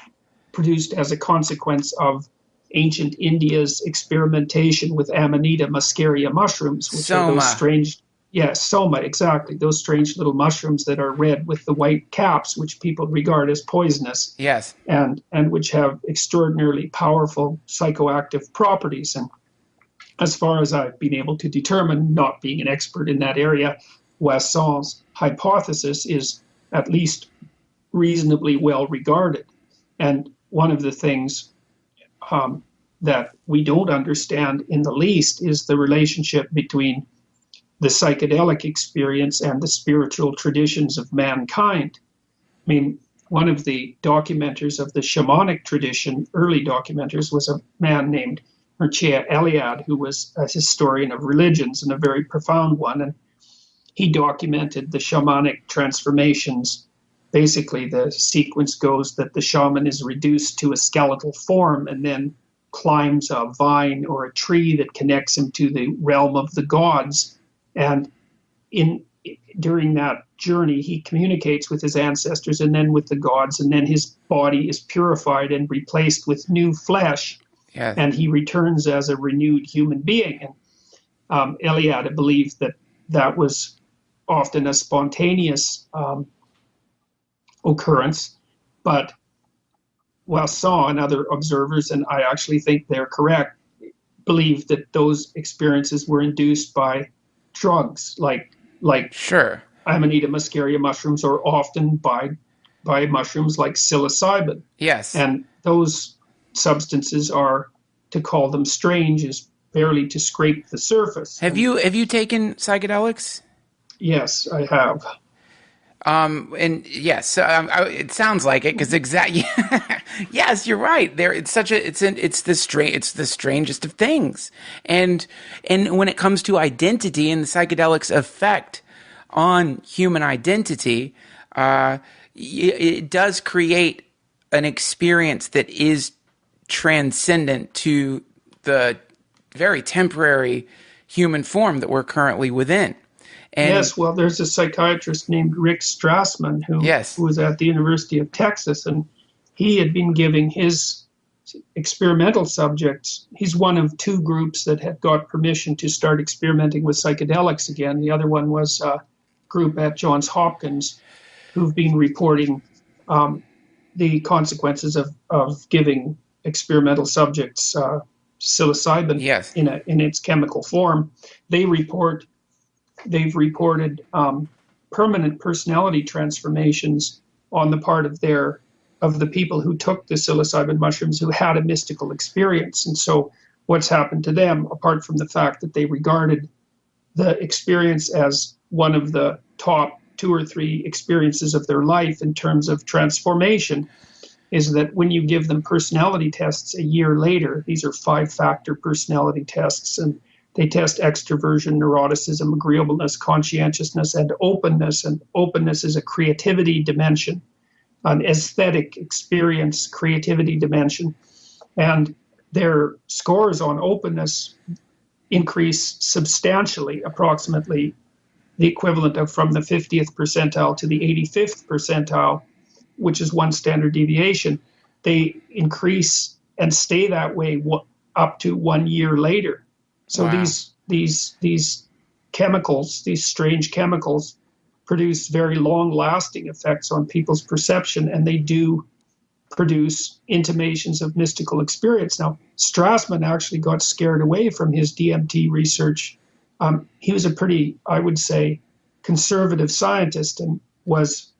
produced as a consequence of ancient India's experimentation with Amanita muscaria mushrooms, which are those strange, soma, exactly, those strange little mushrooms that are red with the white caps, which people regard as poisonous. Yes. And which have extraordinarily powerful psychoactive properties. And as far as I've been able to determine, not being an expert in that area, Wasson's hypothesis is at least reasonably well regarded. And one of the things that we don't understand in the least is the relationship between the psychedelic experience and the spiritual traditions of mankind. I mean, one of the documenters of the shamanic tradition, early documenters, was a man named Mircea Eliade, who was a historian of religions and a very profound one. And he documented the shamanic transformations. Basically, the sequence goes that the shaman is reduced to a skeletal form and then climbs a vine or a tree that connects him to the realm of the gods. And during that journey, he communicates with his ancestors and then with the gods, and then his body is purified and replaced with new flesh, and he returns as a renewed human being. And Eliade believed that was often a spontaneous occurrence, but Wasson and other observers, and I actually think they're correct, believe that those experiences were induced by drugs like sure. Amanita muscaria mushrooms, or often by mushrooms like psilocybin. Yes. And those substances are, to call them strange, is barely to scrape the surface. Have you taken psychedelics? Yes, I have. And yes, it sounds like it, because exactly. Yes, you're right. It's the strangest of things, and when it comes to identity and the psychedelics' effect on human identity, it does create an experience that is transcendent to the very temporary human form that we're currently within. And yes, well, there's a psychiatrist named Rick Strassman who was at the University of Texas, and he had been giving his experimental subjects. He's one of two groups that had got permission to start experimenting with psychedelics again. The other one was a group at Johns Hopkins who've been reporting the consequences of giving experimental subjects psilocybin Yes. in its chemical form. They've reported permanent personality transformations on the part of the people who took the psilocybin mushrooms who had a mystical experience. And so what's happened to them, apart from the fact that they regarded the experience as one of the top 2 or 3 experiences of their life in terms of transformation, is that when you give them personality tests a year later, these are 5-factor personality tests, and they test extroversion, neuroticism, agreeableness, conscientiousness, and openness. And openness is a creativity dimension, an aesthetic experience creativity dimension. And their scores on openness increase substantially, approximately the equivalent of from the 50th percentile to the 85th percentile, which is 1 standard deviation. They increase and stay that way up to 1 year later. So Wow. these chemicals, these strange chemicals, produce very long-lasting effects on people's perception, and they do produce intimations of mystical experience. Now, Strassman actually got scared away from his DMT research. He was a pretty, I would say, conservative scientist and was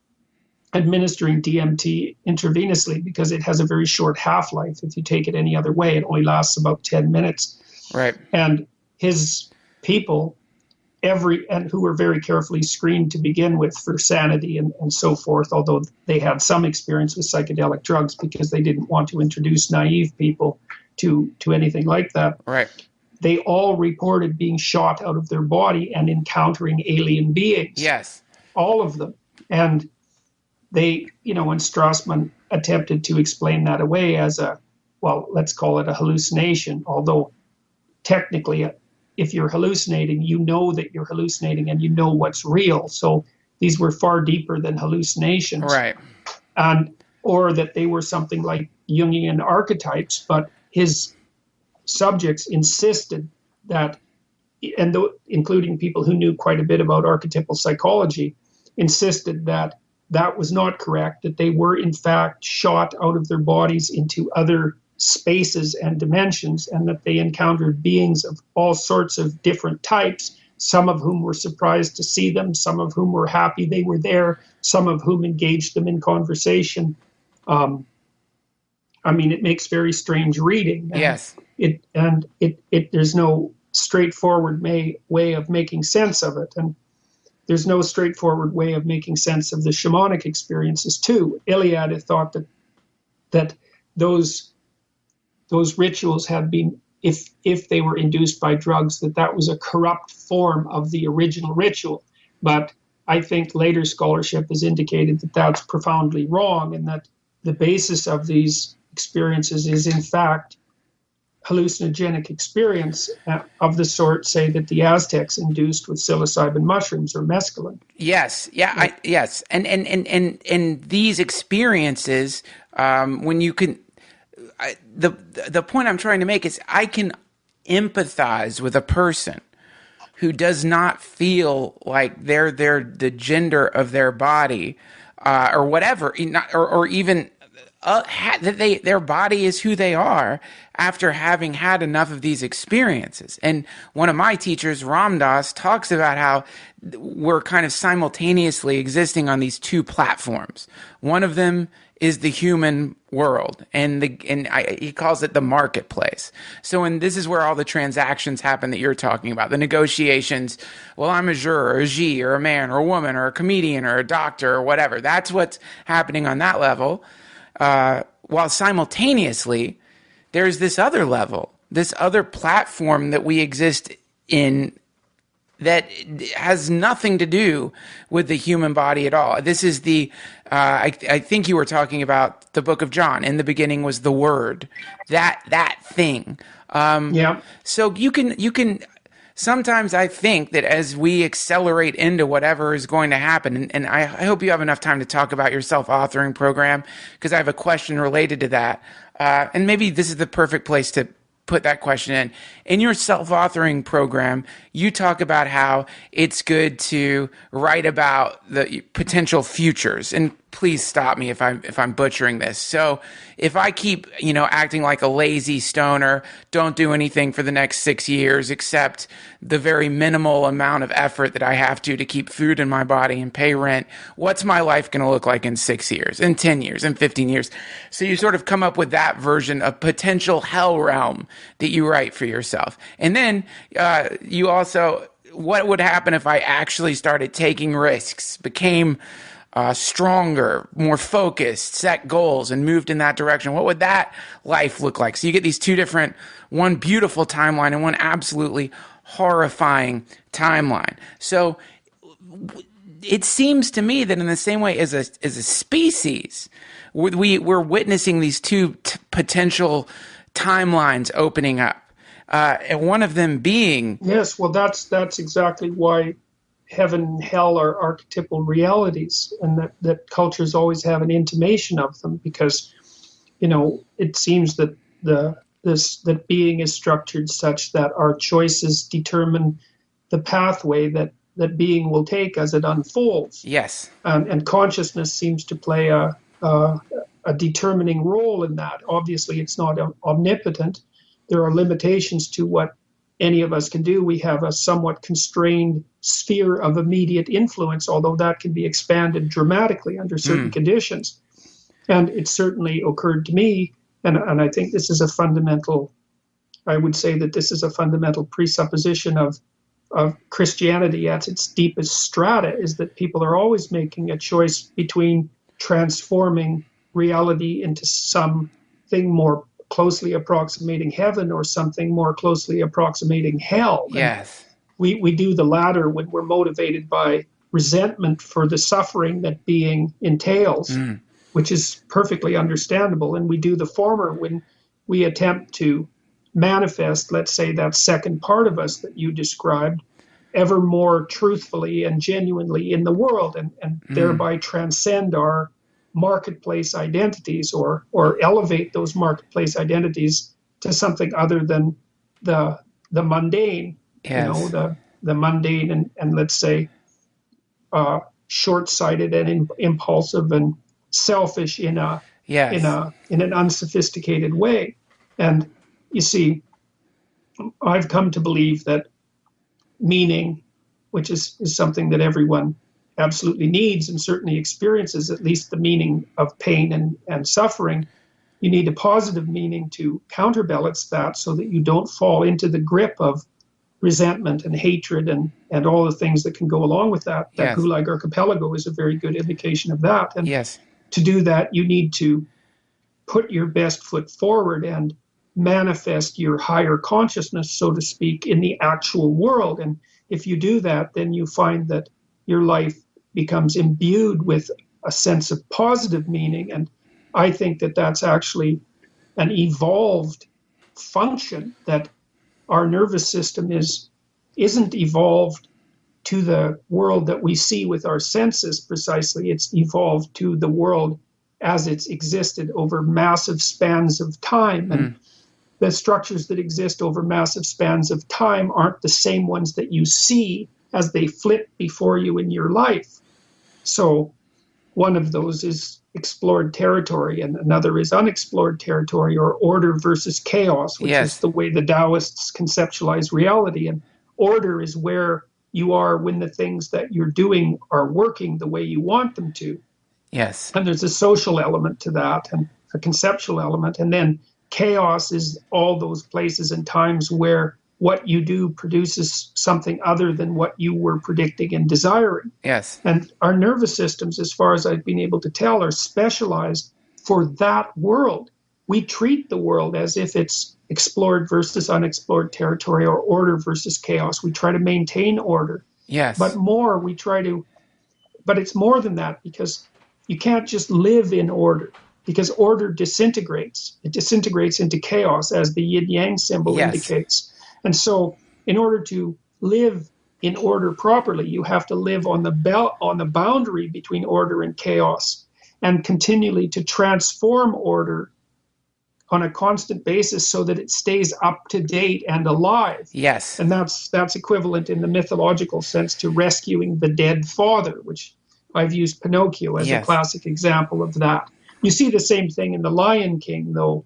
administering DMT intravenously because it has a very short half-life. If you take it any other way, it only lasts about 10 minutes. Right. And his people, who were very carefully screened to begin with for sanity and so forth, although they had some experience with psychedelic drugs because they didn't want to introduce naive people to anything like that. Right. They all reported being shot out of their body and encountering alien beings. Yes. All of them. And they, when Strassman attempted to explain that away as let's call it a hallucination, although technically, if you're hallucinating, you know that you're hallucinating and you know what's real. So these were far deeper than hallucinations. Right. Or that they were something like Jungian archetypes, but his subjects insisted that, including people who knew quite a bit about archetypal psychology, insisted that that was not correct, that they were in fact shot out of their bodies into other spaces and dimensions, and that they encountered beings of all sorts of different types, some of whom were surprised to see them, some of whom were happy they were there, some of whom engaged them in conversation. It makes very strange reading. Yes. There's no straightforward way of making sense of it. And there's no straightforward way of making sense of the shamanic experiences too. Iliad had thought that those rituals had been, if they were induced by drugs, that was a corrupt form of the original ritual. But I think later scholarship has indicated that that's profoundly wrong, and that the basis of these experiences is in fact hallucinogenic experience of the sort, say, that the Aztecs induced with psilocybin mushrooms or mescaline. Yes. Yeah. Yes. And these experiences, when you can, the point I'm trying to make is I can empathize with a person who does not feel like they're the gender of their body, or whatever, or even that their body is who they are after having had enough of these experiences. And one of my teachers, Ram Dass, talks about how we're kind of simultaneously existing on these 2 platforms. One of them is the human world, and he calls it the marketplace. So, this is where all the transactions happen that you're talking about, the negotiations. Well, I'm a juror, or a G, or a man, or a woman, or a comedian, or a doctor, or whatever. That's what's happening on that level. While simultaneously, there's this other level, this other platform that we exist in that has nothing to do with the human body at all. This is I think you were talking about the book of John. In the beginning was the Word, that thing. Yeah. So you can sometimes I think that as we accelerate into whatever is going to happen, and I hope you have enough time to talk about your self-authoring program, because I have a question related to that. And maybe this is the perfect place to put that question in. In your self-authoring program, you talk about how it's good to write about the potential futures. And please stop me if I'm butchering this. So if I keep, acting like a lazy stoner, don't do anything for the next 6 years except the very minimal amount of effort that I have to keep food in my body and pay rent, what's my life going to look like in 6 years, in 10 years, in 15 years? So you sort of come up with that version of potential hell realm that you write for yourself. And then you also, what would happen if I actually started taking risks, became stronger, more focused, set goals, and moved in that direction? What would that life look like? So you get these two different, one beautiful timeline and one absolutely horrifying timeline. So it seems to me that in the same way as a species, we're witnessing these two potential timelines opening up. And one of them being... Yes, well, that's exactly why heaven and hell are archetypal realities, and that cultures always have an intimation of them, because, it seems that that being is structured such that our choices determine the pathway that being will take as it unfolds. Yes. And consciousness seems to play a determining role in that. Obviously, it's not omnipotent. There are limitations to what any of us can do. We have a somewhat constrained sphere of immediate influence, although that can be expanded dramatically under certain conditions. And it certainly occurred to me, and I think this is I would say that this is a fundamental presupposition of Christianity at its deepest strata, is that people are always making a choice between transforming reality into something more closely approximating heaven or something more closely approximating hell. Yes. And we do the latter when we're motivated by resentment for the suffering that being entails, which is perfectly understandable. And we do the former when we attempt to manifest, let's say, that second part of us that you described, ever more truthfully and genuinely in the world, and thereby transcend our marketplace identities, or elevate those marketplace identities to something other than the mundane. Yes. The mundane and let's say short-sighted and impulsive and selfish in an unsophisticated way. And you see, I've come to believe that meaning, which is something that everyone absolutely needs and certainly experiences, at least the meaning of pain and suffering, you need a positive meaning to counterbalance that, so that you don't fall into the grip of resentment and hatred and all the things that can go along with that. That Gulag Archipelago is a very good indication of that. And to do that, you need to put your best foot forward and manifest your higher consciousness, so to speak, in the actual world. And if you do that, then you find that your life becomes imbued with a sense of positive meaning. And I think that that's actually an evolved function, that our nervous system isn't evolved to the world that we see with our senses precisely. It's evolved to the world as it's existed over massive spans of time. And the structures that exist over massive spans of time aren't the same ones that you see as they flip before you in your life. So one of those is explored territory, and another is unexplored territory, or order versus chaos, which is the way the Taoists conceptualize reality. And order is where you are when the things that you're doing are working the way you want them to. Yes. And there's a social element to that, and a conceptual element. And then chaos is all those places and times where what you do produces something other than what you were predicting and desiring. Yes. And our nervous systems, as far as I've been able to tell, are specialized for that world. We treat the world as if it's explored versus unexplored territory, or order versus chaos. We try to maintain order. Yes. But it's more than that, because you can't just live in order, because order disintegrates. It disintegrates into chaos, as the yin-yang symbol indicates. And so in order to live in order properly. You have to live on the boundary between order and chaos, and continually to transform order on a constant basis so that it stays up to date and alive. Yes. And that's equivalent in the mythological sense to rescuing the dead father, which I've used Pinocchio as a classic example of that. You see the same thing in The Lion King, though,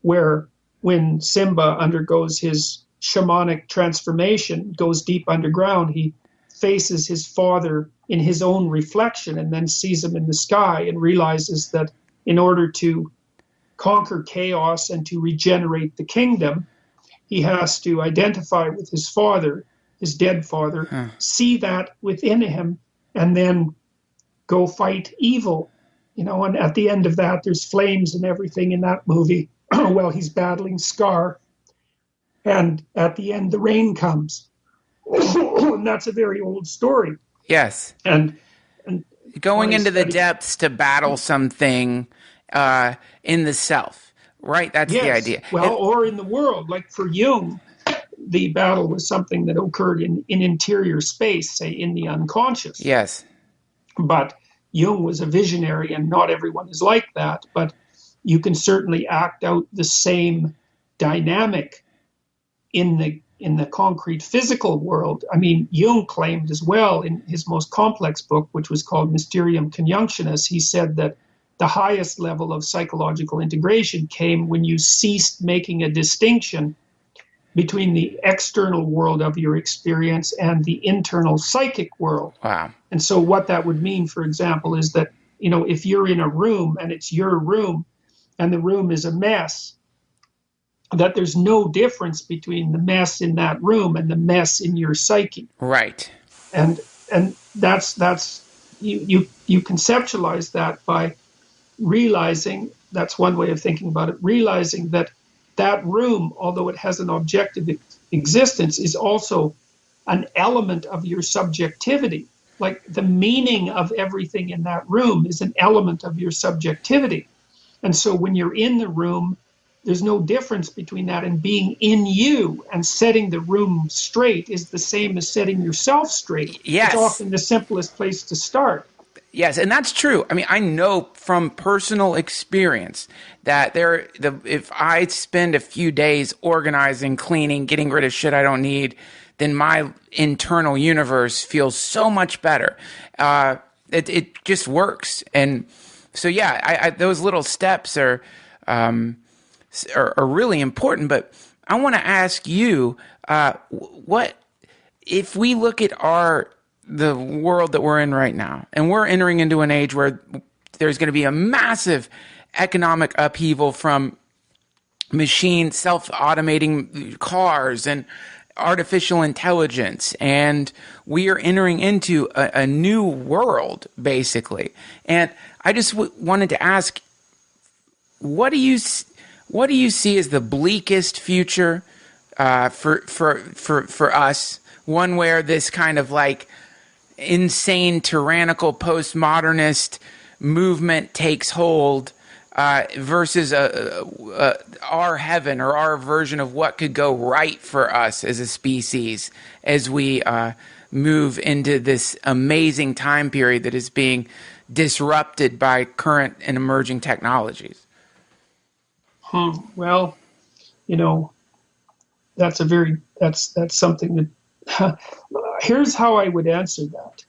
where when Simba undergoes his shamanic transformation, goes deep underground, he faces his father in his own reflection and then sees him in the sky and realizes that in order to conquer chaos and to regenerate the kingdom, he has to identify with his father, his dead father, see that within him, and then go fight evil. And at the end of that, there's flames and everything in that movie while he's battling Scar. And at the end, the rain comes. And that's a very old story. Yes. And going into the depths to battle something in the self, right? That's the idea. Well, or in the world. Like for Jung, the battle was something that occurred in interior space, say in the unconscious. Yes. But Jung was a visionary, and not everyone is like that. But you can certainly act out the same dynamic in the concrete physical world. I mean, Jung claimed as well in his most complex book, which was called Mysterium Conjunctionis, he said that the highest level of psychological integration came when you ceased making a distinction between the external world of your experience and the internal psychic world. Wow. And so what that would mean, for example, is that, if you're in a room and it's your room and the room is a mess, that there's no difference between the mess in that room and the mess in your psyche. Right. And that's you conceptualize that by realizing, that's one way of thinking about it, realizing that room, although it has an objective existence, is also an element of your subjectivity. Like the meaning of everything in that room is an element of your subjectivity. And so when you're in the room, there's no difference between that and being in you, and setting the room straight is the same as setting yourself straight. Yes. It's often the simplest place to start. Yes, and that's true. I mean, I know from personal experience that if I spend a few days organizing, cleaning, getting rid of shit I don't need, then my internal universe feels so much better. It just works. And so, yeah, those little steps are really important. But I want to ask you, what if we look at the world that we're in right now, and we're entering into an age where there's going to be a massive economic upheaval from machine self-automating cars and artificial intelligence, and we are entering into a new world, basically. And I just wanted to ask, what do you see as the bleakest future for us? One where this kind of like insane, tyrannical, postmodernist movement takes hold versus our heaven, or our version of what could go right for us as a species as we move into this amazing time period that is being disrupted by current and emerging technologies. Well, that's something that here's how I would answer that.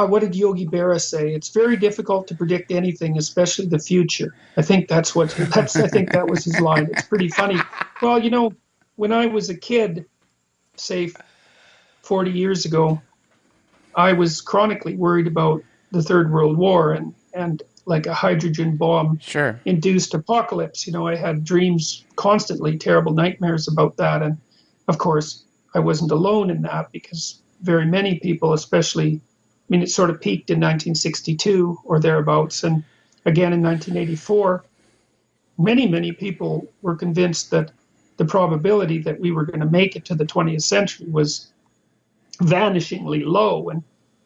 What did Yogi Berra say? It's very difficult to predict anything, especially the future. I think I think that was his line. It's pretty funny. Well, when I was a kid, say 40 years ago, I was chronically worried about the Third World War and like a hydrogen bomb induced apocalypse. I had dreams constantly, terrible nightmares about that. And of course, I wasn't alone in that, because very many people, especially, it sort of peaked in 1962 or thereabouts, and again in 1984, many people were convinced that the probability that we were going to make it to the 20th century was vanishingly low, and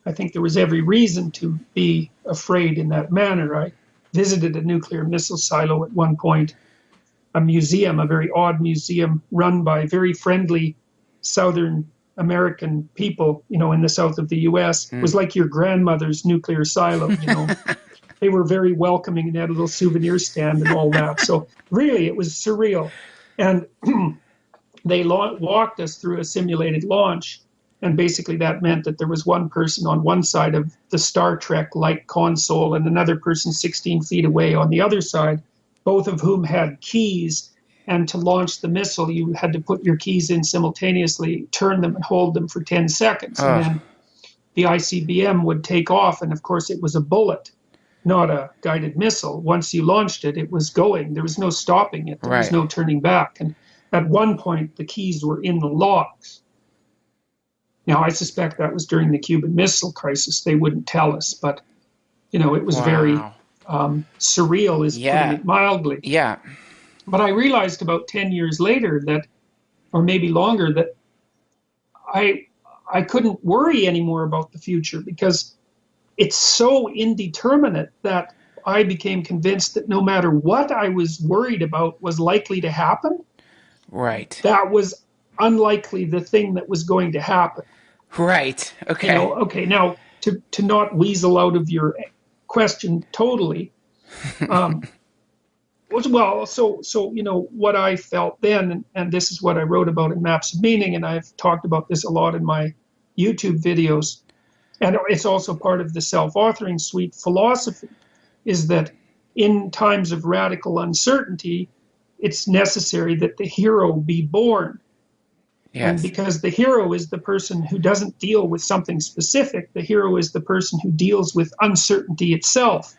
I think there was every reason to be afraid in that manner. I visited a nuclear missile silo at one point, a museum, a very odd museum run by very friendly Southern American people, in the south of the US, was like your grandmother's nuclear silo. They were very welcoming and had a little souvenir stand and all that. So really, it was surreal. And they walked us through a simulated launch. And basically that meant that there was one person on one side of the Star Trek-like console and another person 16 feet away on the other side, both of whom had keys. And to launch the missile, you had to put your keys in simultaneously, turn them and hold them for 10 seconds. And then the ICBM would take off. And of course, it was a bullet, not a guided missile. Once you launched it, it was going. There was no stopping it. There was no turning back. And at one point, the keys were in the locks. Now, I suspect that was during the Cuban Missile Crisis. They wouldn't tell us, but, it was very surreal, is putting it mildly. Yeah. But I realized about 10 years later that, or maybe longer, that I couldn't worry anymore about the future because it's so indeterminate that I became convinced that no matter what I was worried about was likely to happen, that was unlikely the thing that was going to happen. Right. Okay. Okay. Now, to not weasel out of your question totally, so what I felt then, and this is what I wrote about in Maps of Meaning, and I've talked about this a lot in my YouTube videos, and it's also part of the self-authoring suite philosophy, is that in times of radical uncertainty, it's necessary that the hero be born. Yes. And because the hero is the person who doesn't deal with something specific, the hero is the person who deals with uncertainty itself.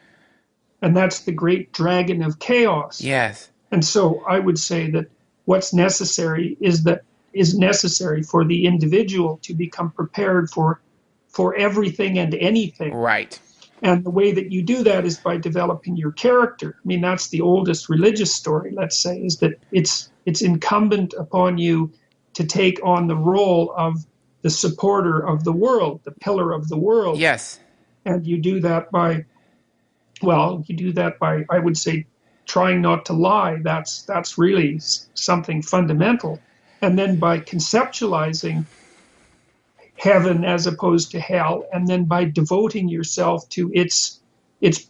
And that's the great dragon of chaos. Yes. And so I would say that what's necessary is necessary for the individual to become prepared for everything and anything. Right. And the way that you do that is by developing your character. I mean, that's the oldest religious story, let's say, is that it's incumbent upon you to take on the role of the supporter of the world, the pillar of the world. Yes. And you do that by, I would say, trying not to lie. That's really something fundamental. And then by conceptualizing heaven as opposed to hell, and then by devoting yourself to its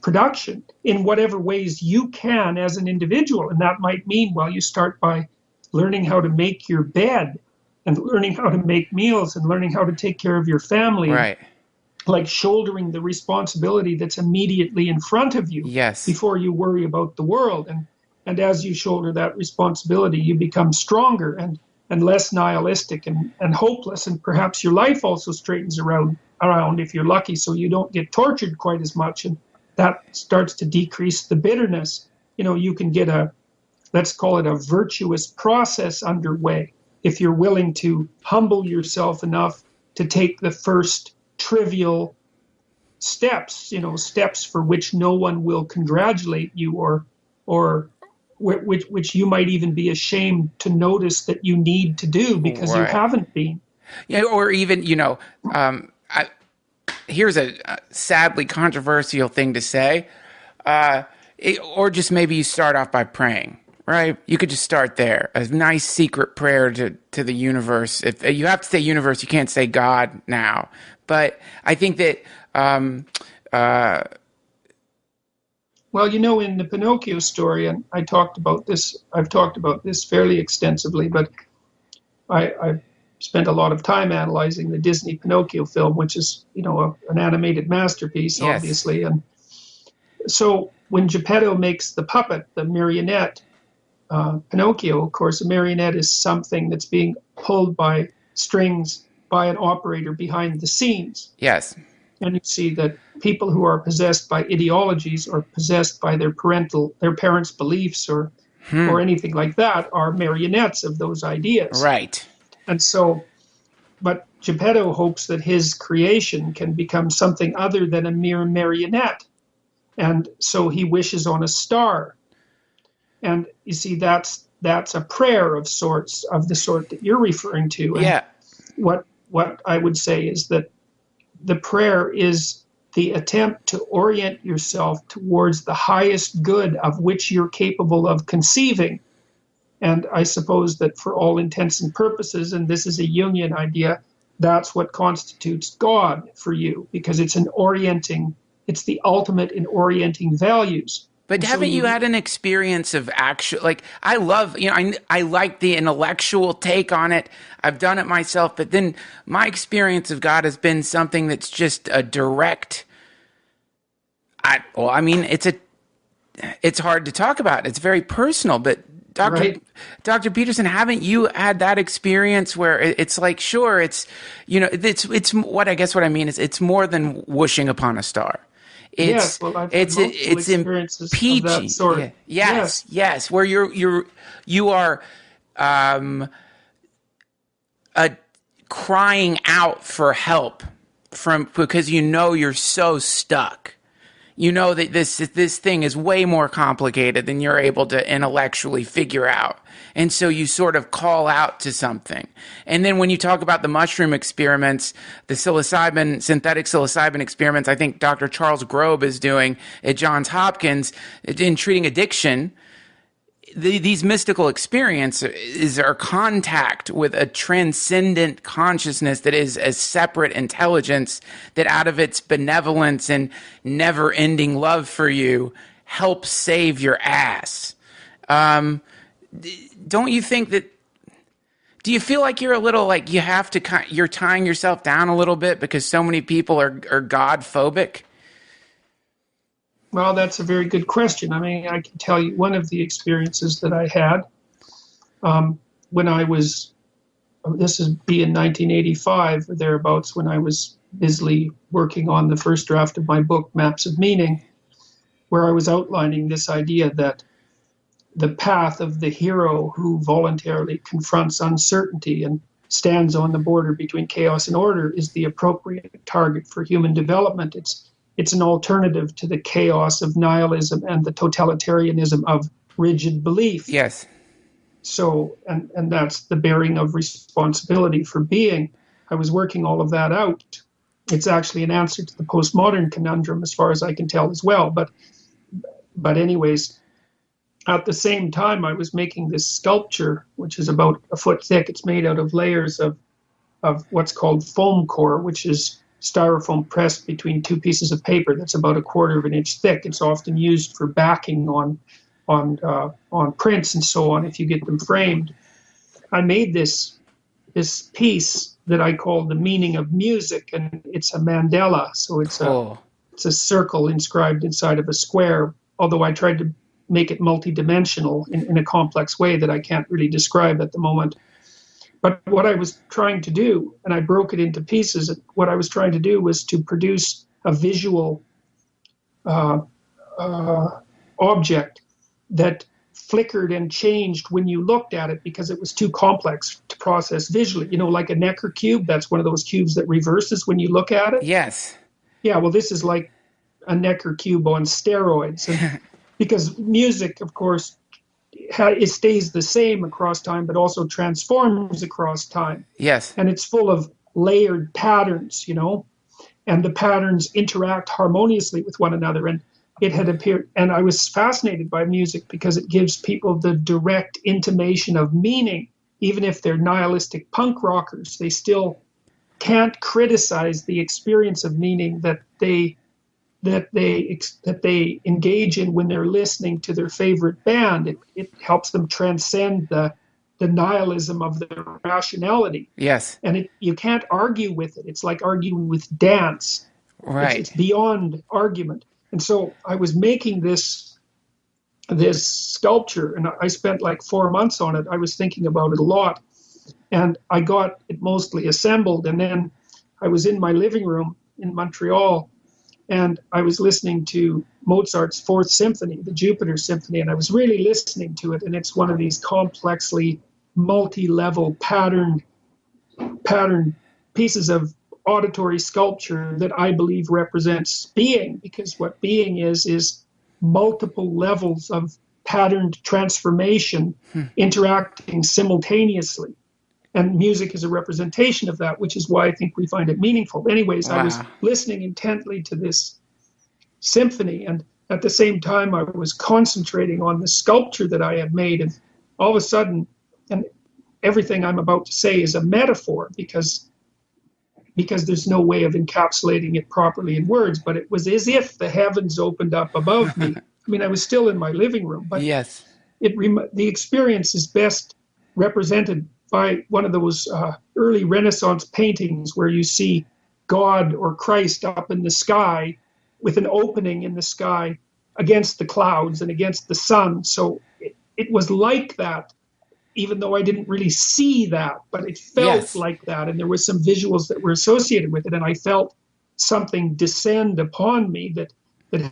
production in whatever ways you can as an individual. And that might mean, you start by learning how to make your bed and learning how to make meals and learning how to take care of your family. Right. Like shouldering the responsibility that's immediately in front of you before you worry about the world. And as you shoulder that responsibility, you become stronger and less nihilistic and hopeless. And perhaps your life also straightens around if you're lucky, so you don't get tortured quite as much. And that starts to decrease the bitterness. You can get let's call it a virtuous process underway if you're willing to humble yourself enough to take the first trivial steps, steps for which no one will congratulate you or which you might even be ashamed to notice that you need to do because you haven't been. Yeah, or even, here's a sadly controversial thing to say, or just maybe you start off by praying. Right? You could just start there. A nice secret prayer to the universe. If you have to say universe, you can't say God now. But I think that in the Pinocchio story, and I've talked about this fairly extensively, but I've spent a lot of time analyzing the Disney Pinocchio film, which is, an animated masterpiece, obviously. And so when Geppetto makes the puppet, the marionette, Pinocchio, of course, a marionette is something that's being pulled by strings by an operator behind the scenes. Yes. And you see that people who are possessed by ideologies or possessed by their parents' beliefs or anything like that are marionettes of those ideas. Right. And so, but Geppetto hopes that his creation can become something other than a mere marionette. And so he wishes on a star. And you see, that's a prayer of sorts, of the sort that you're referring to. And what I would say is that the prayer is the attempt to orient yourself towards the highest good of which you're capable of conceiving. And I suppose that for all intents and purposes, and this is a Jungian idea, that's what constitutes God for you, because it's the ultimate in orienting values. But And so haven't you had an experience of actual, like, I love, I like the intellectual take on it. I've done it myself, but then my experience of God has been something that's just a direct, it's hard to talk about. It's very personal, but Dr. Peterson, haven't you had that experience where it's like, sure, it's what I guess what I mean is it's more than wishing upon a star. Yes, well, I've had multiple experiences of that sort. Yeah. Yes, where you are crying out for help because you're so stuck. You know that this thing is way more complicated than you're able to intellectually figure out. And so you sort of call out to something. And then when you talk about the mushroom experiments, the synthetic psilocybin experiments, I think Dr. Charles Grobe is doing at Johns Hopkins in treating addiction, these mystical experiences are contact with a transcendent consciousness that is a separate intelligence that out of its benevolence and never-ending love for you helps save your ass. Don't you think that, do you feel like you're a little like you're tying yourself down a little bit because so many people are God phobic? Well, that's a very good question. I mean, I can tell you one of the experiences that I had when I was, this would be in 1985 or thereabouts, when I was busily working on the first draft of my book, Maps of Meaning, where I was outlining this idea that the path of the hero who voluntarily confronts uncertainty and stands on the border between chaos and order is the appropriate target for human development. It's an alternative to the chaos of nihilism and the totalitarianism of rigid belief. Yes. So, and that's the bearing of responsibility for being. I was working all of that out. It's actually an answer to the postmodern conundrum, as far as I can tell, as well. But anyways, at the same time, I was making this sculpture, which is about a foot thick. It's made out of layers of what's called foam core, which is styrofoam pressed between two pieces of paper that's about 1/4 of an inch thick. It's often used for backing on prints and so on if you get them framed. I made this piece that I call the meaning of music, and it's a mandala. So it's a circle inscribed inside of a square, although I tried to make it multidimensional in a complex way that I can't really describe at the moment. But what I was trying to do, and I broke it into pieces, what I was trying to do was to produce a visual object that flickered and changed when you looked at it because it was too complex to process visually. You know, like a Necker cube, that's one of those cubes that reverses when you look at it. Yes. Yeah, well, this is like a Necker cube on steroids. And because music, of course, it stays the same across time, but also transforms across time. Yes. And it's full of layered patterns, and the patterns interact harmoniously with one another. And it had appeared, and I was fascinated by music because it gives people the direct intimation of meaning. Even if they're nihilistic punk rockers, they still can't criticize the experience of meaning that they engage in when they're listening to their favorite band. It helps them transcend the nihilism of their rationality. Yes. And you can't argue with it. It's like arguing with dance. Right. It's beyond argument. And so I was making this sculpture, and I spent like 4 months on it. I was thinking about it a lot. And I got it mostly assembled. And then I was in my living room in Montreal, and I was listening to Mozart's Fourth Symphony, the Jupiter Symphony, and I was really listening to it. And it's one of these complexly multi-level patterned pieces of auditory sculpture that I believe represents being, because what being is multiple levels of patterned transformation interacting simultaneously. And music is a representation of that, which is why I think we find it meaningful. Anyways, wow. I was listening intently to this symphony, and at the same time I was concentrating on the sculpture that I had made. all of a sudden, and everything I'm about to say is a metaphor because there's no way of encapsulating it properly in words, but it was as if the heavens opened up above me. I mean, I was still in my living room, but Yes. the experience is best represented by one of those early Renaissance paintings where you see God or Christ up in the sky with an opening in the sky against the clouds and against the sun. So it was like that, even though I didn't really see that, but it felt Yes. like that. And there were some visuals that were associated with it. And I felt something descend upon me that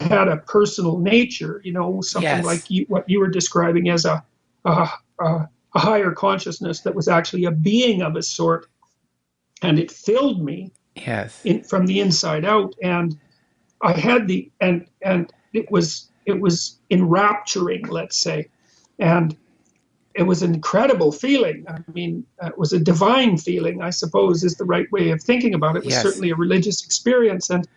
had a personal nature, something Yes. like what you were describing as a higher consciousness that was actually a being of a sort. And it filled me Yes. from the inside out. And I had and it was enrapturing, let's say. And it was an incredible feeling. I mean, it was a divine feeling, I suppose, is the right way of thinking about it. It was Yes. certainly a religious experience. And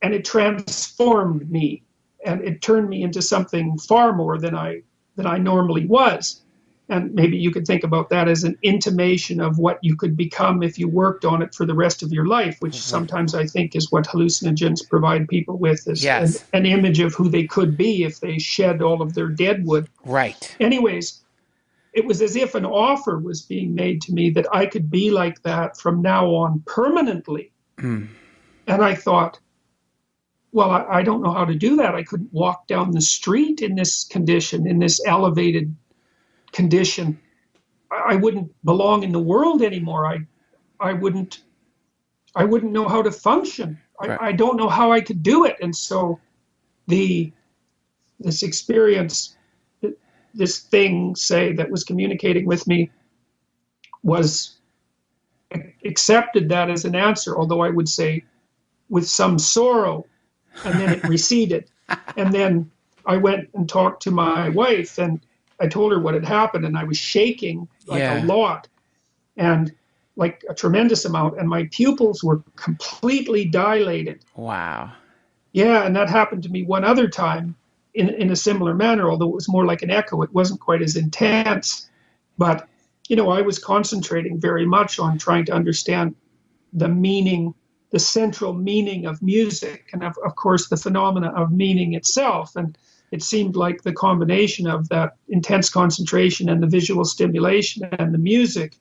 it transformed me, and it turned me into something far more than I normally was. And maybe you could think about that as an intimation of what you could become if you worked on it for the rest of your life, which sometimes I think is what hallucinogens provide people with, is Yes. an image of who they could be if they shed all of their deadwood. Right. Anyways, it was as if an offer was being made to me that I could be like that from now on permanently. And I thought, well, I don't know how to do that. I couldn't walk down the street in this condition, in this elevated condition. I wouldn't belong in the world anymore. I wouldn't know how to function. Right. I don't know how I could do it. And so this experience, this thing, say, that was communicating with me was accepted that as an answer, although I would say with some sorrow, and then it receded. And then I went and talked to my wife, and I told her what had happened, and I was shaking like a lot, and like a tremendous amount, and my pupils were completely dilated. Wow. Yeah, and that happened to me one other time in a similar manner, although it was more like an echo. It wasn't quite as intense, but I was concentrating very much on trying to understand the meaning, the central meaning of music, and of course the phenomena of meaning itself. And it seemed like the combination of that intense concentration and the visual stimulation and the music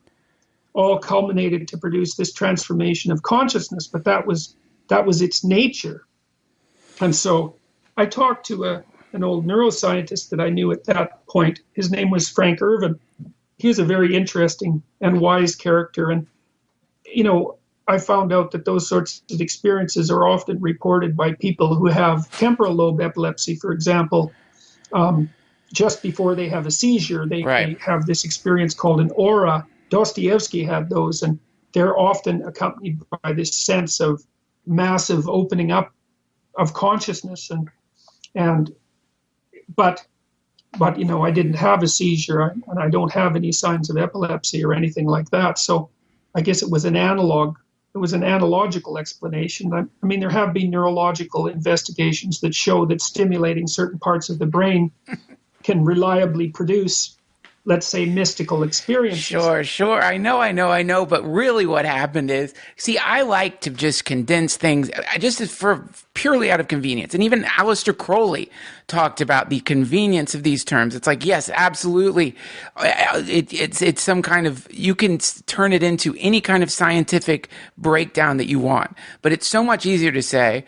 all culminated to produce this transformation of consciousness. But that was its nature. And so I talked to an old neuroscientist that I knew at that point. His name was Frank Irvin. He was a very interesting and wise character. And, I found out that those sorts of experiences are often reported by people who have temporal lobe epilepsy, for example. Just before they have a seizure, they have this experience called an aura. Dostoevsky had those, and they're often accompanied by this sense of massive opening up of consciousness. But I didn't have a seizure, and I don't have any signs of epilepsy or anything like that. So I guess it was an analog. It was an analogical explanation. I mean, there have been neurological investigations that show that stimulating certain parts of the brain can reliably produce, let's say, mystical experiences. Sure. I know. But really what happened is, see, I like to just condense things just for purely out of convenience. And even Aleister Crowley talked about the convenience of these terms. It's like, yes, absolutely. It's some kind of, you can turn it into any kind of scientific breakdown that you want. But it's so much easier to say,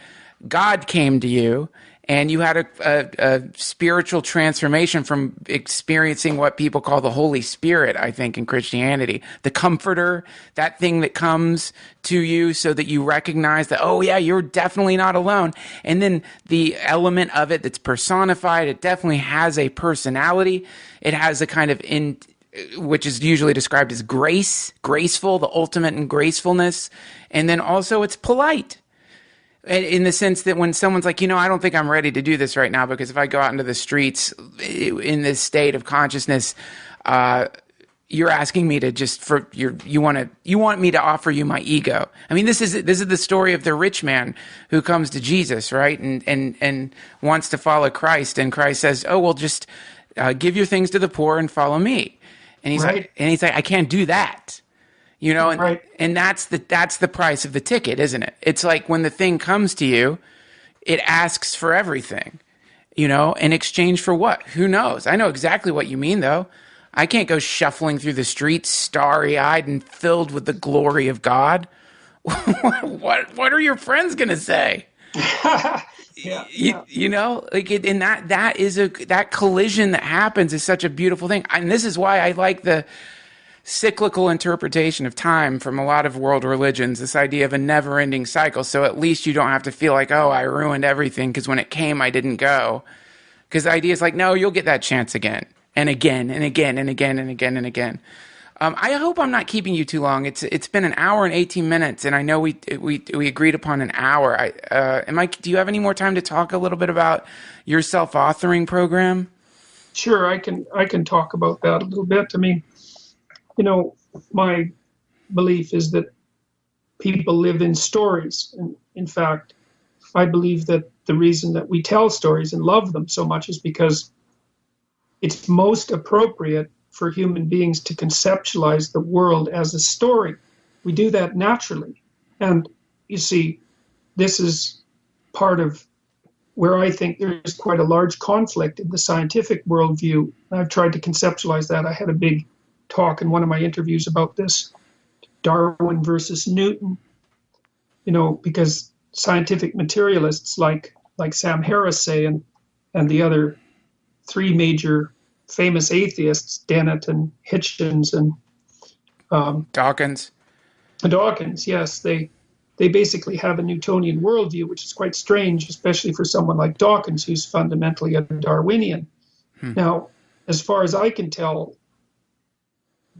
God came to you, and you had a spiritual transformation from experiencing what people call the Holy Spirit, I think, in Christianity. The comforter, that thing that comes to you so that you recognize that, oh yeah, you're definitely not alone. And then the element of it that's personified, it definitely has a personality. It has a kind of which is usually described as graceful, the ultimate in gracefulness. And then also it's polite. In the sense that when someone's like, I don't think I'm ready to do this right now, because if I go out into the streets in this state of consciousness, you're asking me to you want me to offer you my ego. I mean, this is the story of the rich man who comes to Jesus, right? And wants to follow Christ. And Christ says, oh, well, just give your things to the poor and follow me. And Right. he's like, I can't do that. And Right. that's the price of the ticket, isn't it? It's like when the thing comes to you, it asks for everything, in exchange for what? Who knows? I know exactly what you mean, though. I can't go shuffling through the streets, starry-eyed and filled with the glory of God. What are your friends gonna say? Yeah. And that collision that happens is such a beautiful thing. And this is why I like the cyclical interpretation of time from a lot of world religions, this idea of a never-ending cycle. So at least you don't have to feel like, oh, I ruined everything because when it came, I didn't go. Because the idea is like, no, you'll get that chance again and again and again and again and again and again. I hope I'm not keeping you too long. It's been an hour and 18 minutes, and I know we agreed upon an hour. Do you have any more time to talk a little bit about your self-authoring program? Sure, I can talk about that a little bit. I mean, my belief is that people live in stories. And in fact, I believe that the reason that we tell stories and love them so much is because it's most appropriate for human beings to conceptualize the world as a story. We do that naturally. And you see, this is part of where I think there's quite a large conflict in the scientific worldview. I've tried to conceptualize that. I had a big talk in one of my interviews about this, Darwin versus Newton, because scientific materialists like Sam Harris say, and the other three major famous atheists, Dennett and Hitchens and Dawkins. Yes, they basically have a Newtonian worldview, which is quite strange, especially for someone like Dawkins, who's fundamentally a Darwinian. Now, as far as I can tell,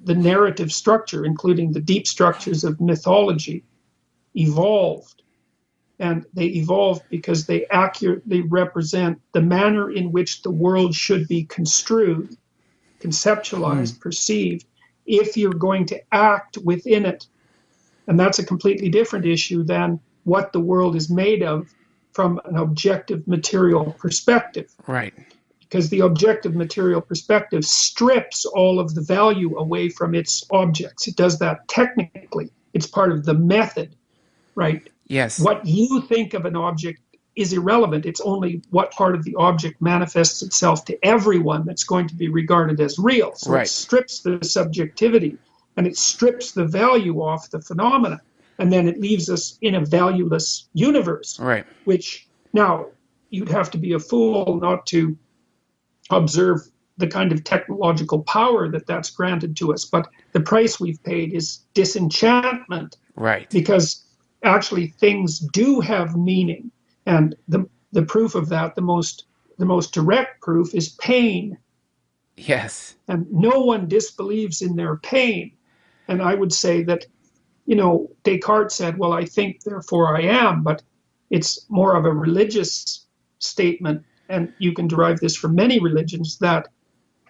the narrative structure, including the deep structures of mythology, evolved. And they evolved because they accurately represent the manner in which the world should be construed, conceptualized, perceived, if you're going to act within it. And that's a completely different issue than what the world is made of from an objective material perspective. Right. Because the objective material perspective strips all of the value away from its objects. It does that technically. It's part of the method, right? Yes. What you think of an object is irrelevant. It's only what part of the object manifests itself to everyone that's going to be regarded as real. So right. It strips the subjectivity and it strips the value off the phenomena. And then it leaves us in a valueless universe. Right. Which now you'd have to be a fool not to observe the kind of technological power that's granted to us. But the price we've paid is disenchantment. Right. Because actually things do have meaning, and the proof of that, the most direct proof, is pain. Yes. And no one disbelieves in their pain. And I would say that, Descartes said, well, I think, therefore I am, but it's more of a religious statement, and you can derive this from many religions, that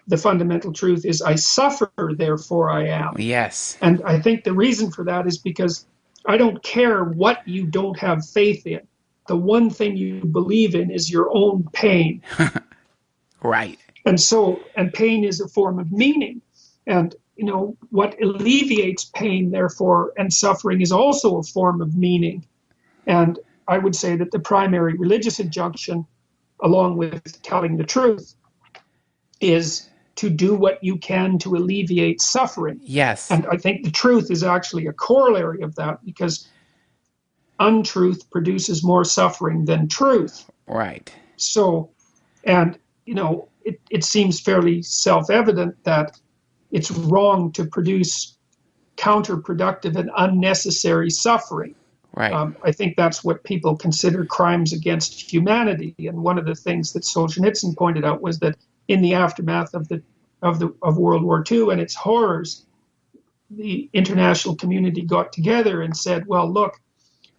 the fundamental truth is I suffer, therefore I am. Yes. And I think the reason for that is because I don't care what you don't have faith in. The one thing you believe in is your own pain. Right. And pain is a form of meaning. And, what alleviates pain, therefore, and suffering is also a form of meaning. And I would say that the primary religious injunction, along with telling the truth, is to do what you can to alleviate suffering. Yes. And I think the truth is actually a corollary of that, because untruth produces more suffering than truth. Right. So, and, it seems fairly self-evident that it's wrong to produce counterproductive and unnecessary suffering. Right. I think that's what people consider crimes against humanity. And one of the things that Solzhenitsyn pointed out was that in the aftermath of World War II and its horrors, the international community got together and said, well, look,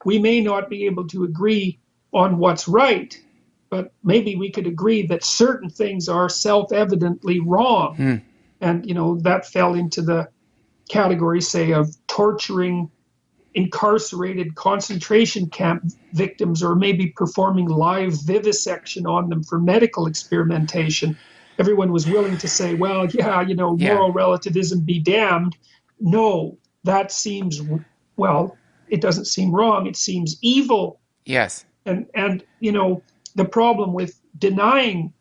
we may not be able to agree on what's right, but maybe we could agree that certain things are self-evidently wrong. And, that fell into the category, say, of torturing incarcerated concentration camp victims, or maybe performing live vivisection on them for medical experimentation. everyone was willing to say, well, yeah, Yeah. moral relativism be damned. No, that seems, well, it doesn't seem wrong. It seems evil. Yes. And the problem with denying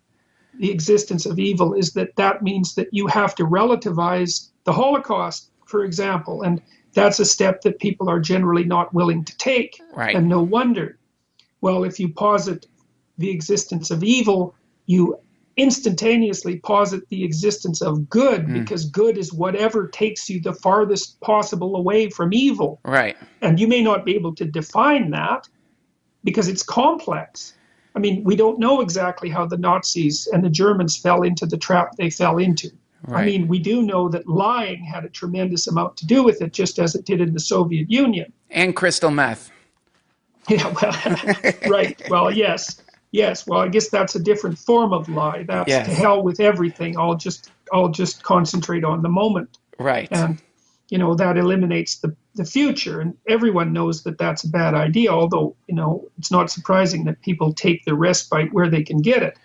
the existence of evil is that means that you have to relativize the Holocaust, for example. And that's a step that people are generally not willing to take. Right. And no wonder. Well, if you posit the existence of evil, you instantaneously posit the existence of good, because good is whatever takes you the farthest possible away from evil. Right. And you may not be able to define that because it's complex. I mean, we don't know exactly how the Nazis and the Germans fell into the trap they fell into. Right. I mean, we do know that lying had a tremendous amount to do with it, just as it did in the Soviet Union. And crystal meth. Yeah, well, right. Well, yes. Well, I guess that's a different form of lie. That's Yes. to hell with everything. I'll just concentrate on the moment. Right. And that eliminates the future. And everyone knows that that's a bad idea, although, it's not surprising that people take the respite where they can get it.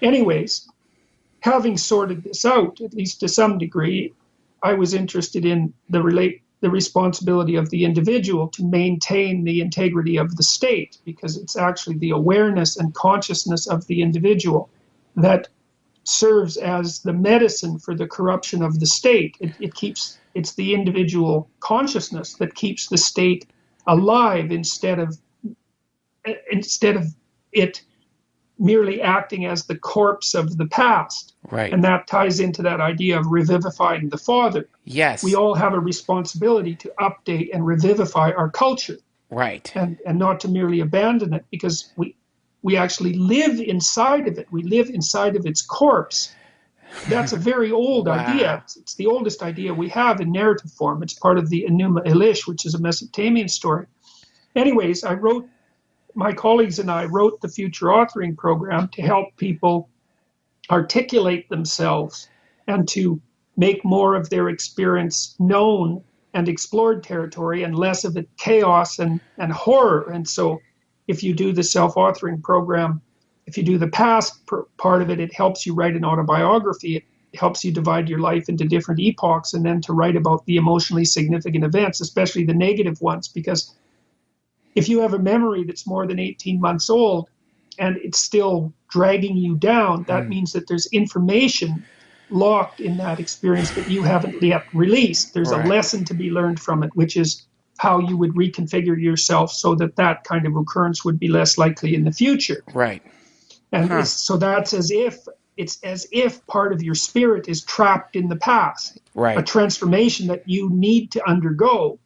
Anyways, having sorted this out, at least to some degree, I was interested in the responsibility of the individual to maintain the integrity of the state, because it's actually the awareness and consciousness of the individual that serves as the medicine for the corruption of the state. It's the individual consciousness that keeps the state alive instead of it merely acting as the corpse of the past. Right. And that ties into that idea of revivifying the father. Yes. We all have a responsibility to update and revivify our culture. Right. And not to merely abandon it, because we actually live inside of it. We live inside of its corpse. That's a very old Wow. idea. It's the oldest idea we have in narrative form. It's part of the Enuma Elish, which is a Mesopotamian story. Anyways, my colleagues and I wrote the future authoring program to help people articulate themselves and to make more of their experience known and explored territory and less of it chaos and horror. And so if you do the self-authoring program, if you do the past part of it, it helps you write an autobiography. It helps you divide your life into different epochs and then to write about the emotionally significant events, especially the negative ones, because if you have a memory that's more than 18 months old and it's still dragging you down, that means that there's information locked in that experience that you haven't yet released. There's Right. a lesson to be learned from it, which is how you would reconfigure yourself so that kind of occurrence would be less likely in the future. Right. And so that's it's as if part of your spirit is trapped in the past. Right. A transformation that you need to undergo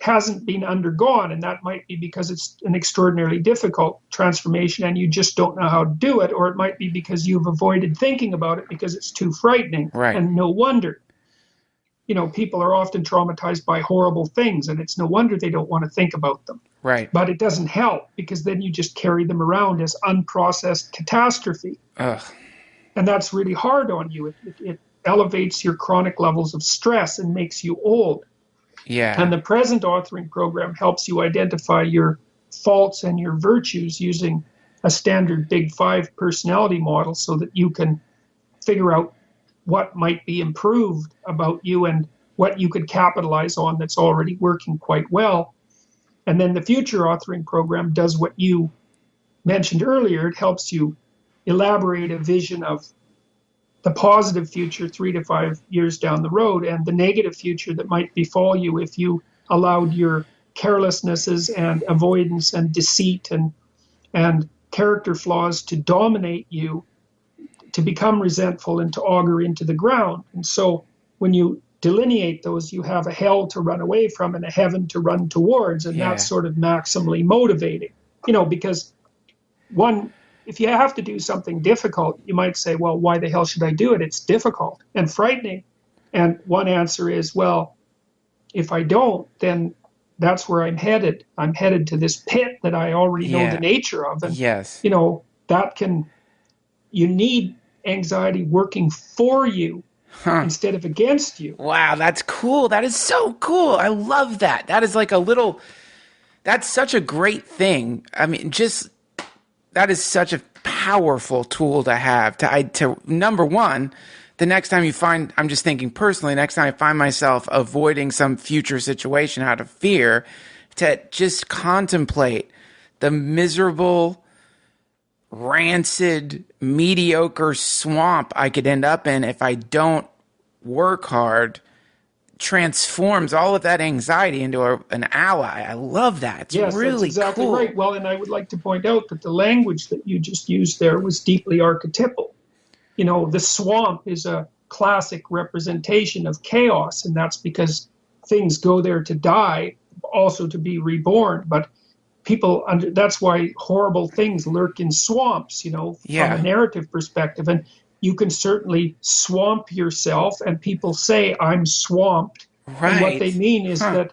hasn't been undergone, and that might be because it's an extraordinarily difficult transformation and you just don't know how to do it, or it might be because you've avoided thinking about it because it's too frightening. Right. And no wonder. People are often traumatized by horrible things, and it's no wonder they don't want to think about them. Right. But it doesn't help, because then you just carry them around as unprocessed catastrophe. Ugh. And that's really hard on you. It elevates your chronic levels of stress and makes you old. Yeah. And the present authoring program helps you identify your faults and your virtues using a standard Big Five personality model so that you can figure out what might be improved about you and what you could capitalize on that's already working quite well. And then the future authoring program does what you mentioned earlier. It helps you elaborate a vision of the positive future 3 to 5 years down the road and the negative future that might befall you if you allowed your carelessnesses and avoidance and deceit and character flaws to dominate you, to become resentful and to augur into the ground. And so when you delineate those, you have a hell to run away from and a heaven to run towards, and that's sort of maximally motivating. Because if you have to do something difficult, you might say, well, why the hell should I do it? It's difficult and frightening. And one answer is, well, if I don't, then that's where I'm headed. I'm headed to this pit that I already know the nature of. And, yes. You need anxiety working for you instead of against you. Wow, that's cool. That is so cool. I love that. That is like that's such a great thing. I mean, that is such a powerful tool to have to number one, the next time you find, I'm just thinking personally, next time I find myself avoiding some future situation out of fear, to just contemplate the miserable, rancid, mediocre swamp I could end up in if I don't work hard, transforms all of that anxiety into an ally. I love that. It's Yes, really that's exactly cool. right. Well, and I would like to point out that the language that you just used there was deeply archetypal. You know, the swamp is a classic representation of chaos, and that's because things go there to die, also to be reborn. But that's why horrible things lurk in swamps, you know, from a narrative perspective. And you can certainly swamp yourself, and people say, I'm swamped. Right. And what they mean is that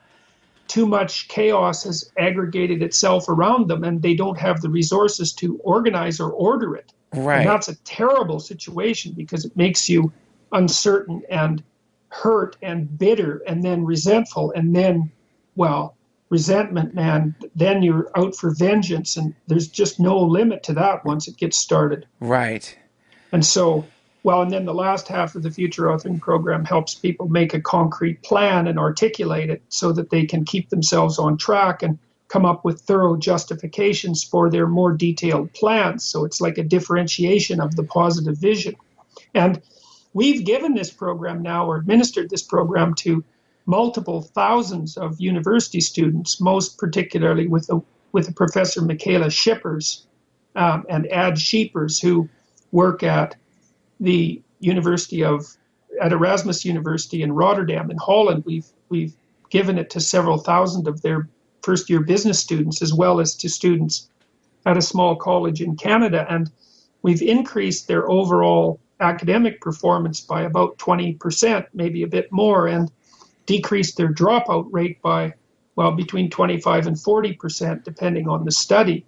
too much chaos has aggregated itself around them, and they don't have the resources to organize or order it. Right. And that's a terrible situation because it makes you uncertain and hurt and bitter and then resentful. And then, well, resentment, man, then you're out for vengeance. And there's just no limit to that once it gets started. Right. And so, well, and then the last half of the Future Authoring Program helps people make a concrete plan and articulate it so that they can keep themselves on track and come up with thorough justifications for their more detailed plans. So it's like a differentiation of the positive vision. And we've given this program now, or administered this program to multiple thousands of university students, most particularly with a Professor Michaela Schippers and Ad Scheepers, who work at the at Erasmus University in Rotterdam in Holland. We've given it to several thousand of their first-year business students, as well as to students at a small college in Canada. And we've increased their overall academic performance by about 20%, maybe a bit more, and decreased their dropout rate by, well, between 25 and 40%, depending on the study.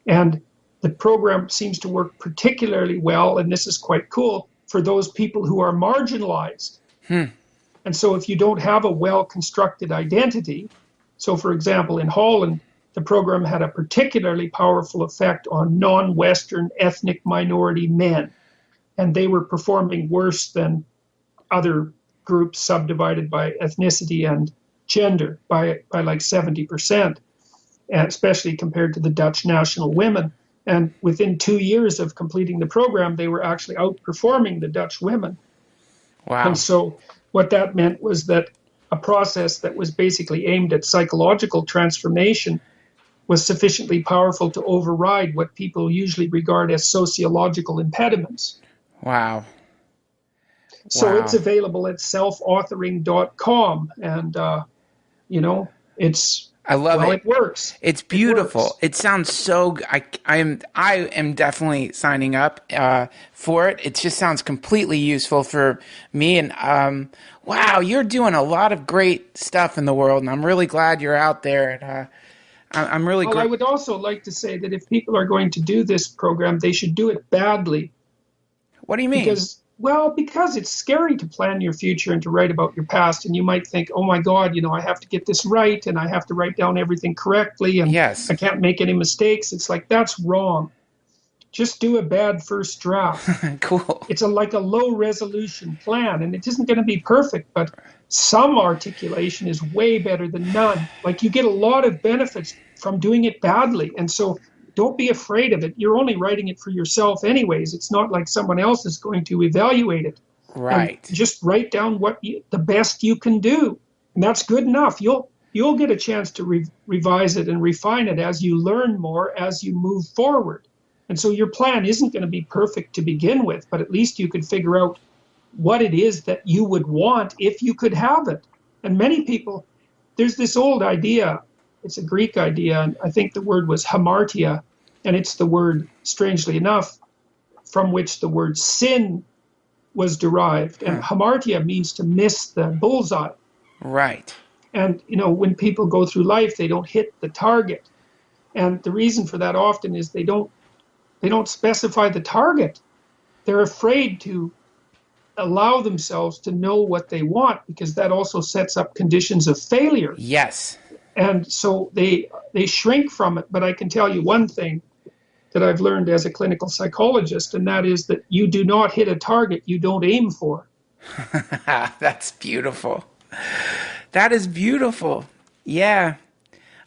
And the program seems to work particularly well, and this is quite cool, for those people who are marginalized. And so if you don't have a well-constructed identity, so for example, in Holland, the program had a particularly powerful effect on non-Western ethnic minority men, and they were performing worse than other groups subdivided by ethnicity and gender by like 70%, and especially compared to the Dutch national women. And within 2 years of completing the program, they were actually outperforming the Dutch women. Wow. And so what that meant was that a process that was basically aimed at psychological transformation was sufficiently powerful to override what people usually regard as sociological impediments. Wow. So it's available at selfauthoring.com. And, I love it. It works. It's beautiful. It works. It sounds so. I am definitely signing up for it. It just sounds completely useful for me. And wow, you're doing a lot of great stuff in the world, and I'm really glad you're out there. And I'm really. Well, I would also like to say that if people are going to do this program, they should do it badly. What do you mean? Because it's scary to plan your future and to write about your past. And you might think, oh my God, I have to get this right and I have to write down everything correctly and yes. I can't make any mistakes. It's like, that's wrong. Just do a bad first draft. Cool. It's like a low resolution plan, and it isn't going to be perfect, but some articulation is way better than none. Like, you get a lot of benefits from doing it badly. And so don't be afraid of it. You're only writing it for yourself anyways. It's not like someone else is going to evaluate it. Right. And just write down the best you can do. And that's good enough. You'll get a chance to revise it and refine it as you learn more, as you move forward. And so your plan isn't going to be perfect to begin with, but at least you could figure out what it is that you would want if you could have it. And many people, there's this old idea. It's a Greek idea, and I think the word was hamartia, and it's the word, strangely enough, from which the word sin was derived. And hamartia means to miss the bullseye. Right. And, when people go through life, they don't hit the target. And the reason for that often is they don't specify the target. They're afraid to allow themselves to know what they want, because that also sets up conditions of failure. Yes. And so they shrink from it. But I can tell you one thing, that I've learned as a clinical psychologist, and that is that you do not hit a target you don't aim for. That's beautiful. That is beautiful. Yeah.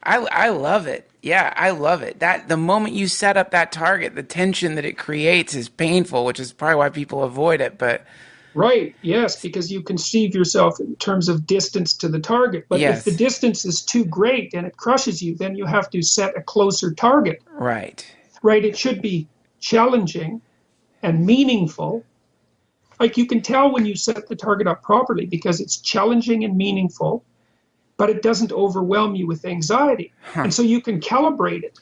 I love it. Yeah, I love it. That the moment you set up that target, the tension that it creates is painful, which is probably why people avoid it. But Right, yes, because you conceive yourself in terms of distance to the target. But if the yes, distance is too great and it crushes you, then you have to set a closer target. right. Right? It should be challenging and meaningful. Like you can tell when you set the target up properly because it's challenging and meaningful, but it doesn't overwhelm you with anxiety. Huh. And so you can calibrate it.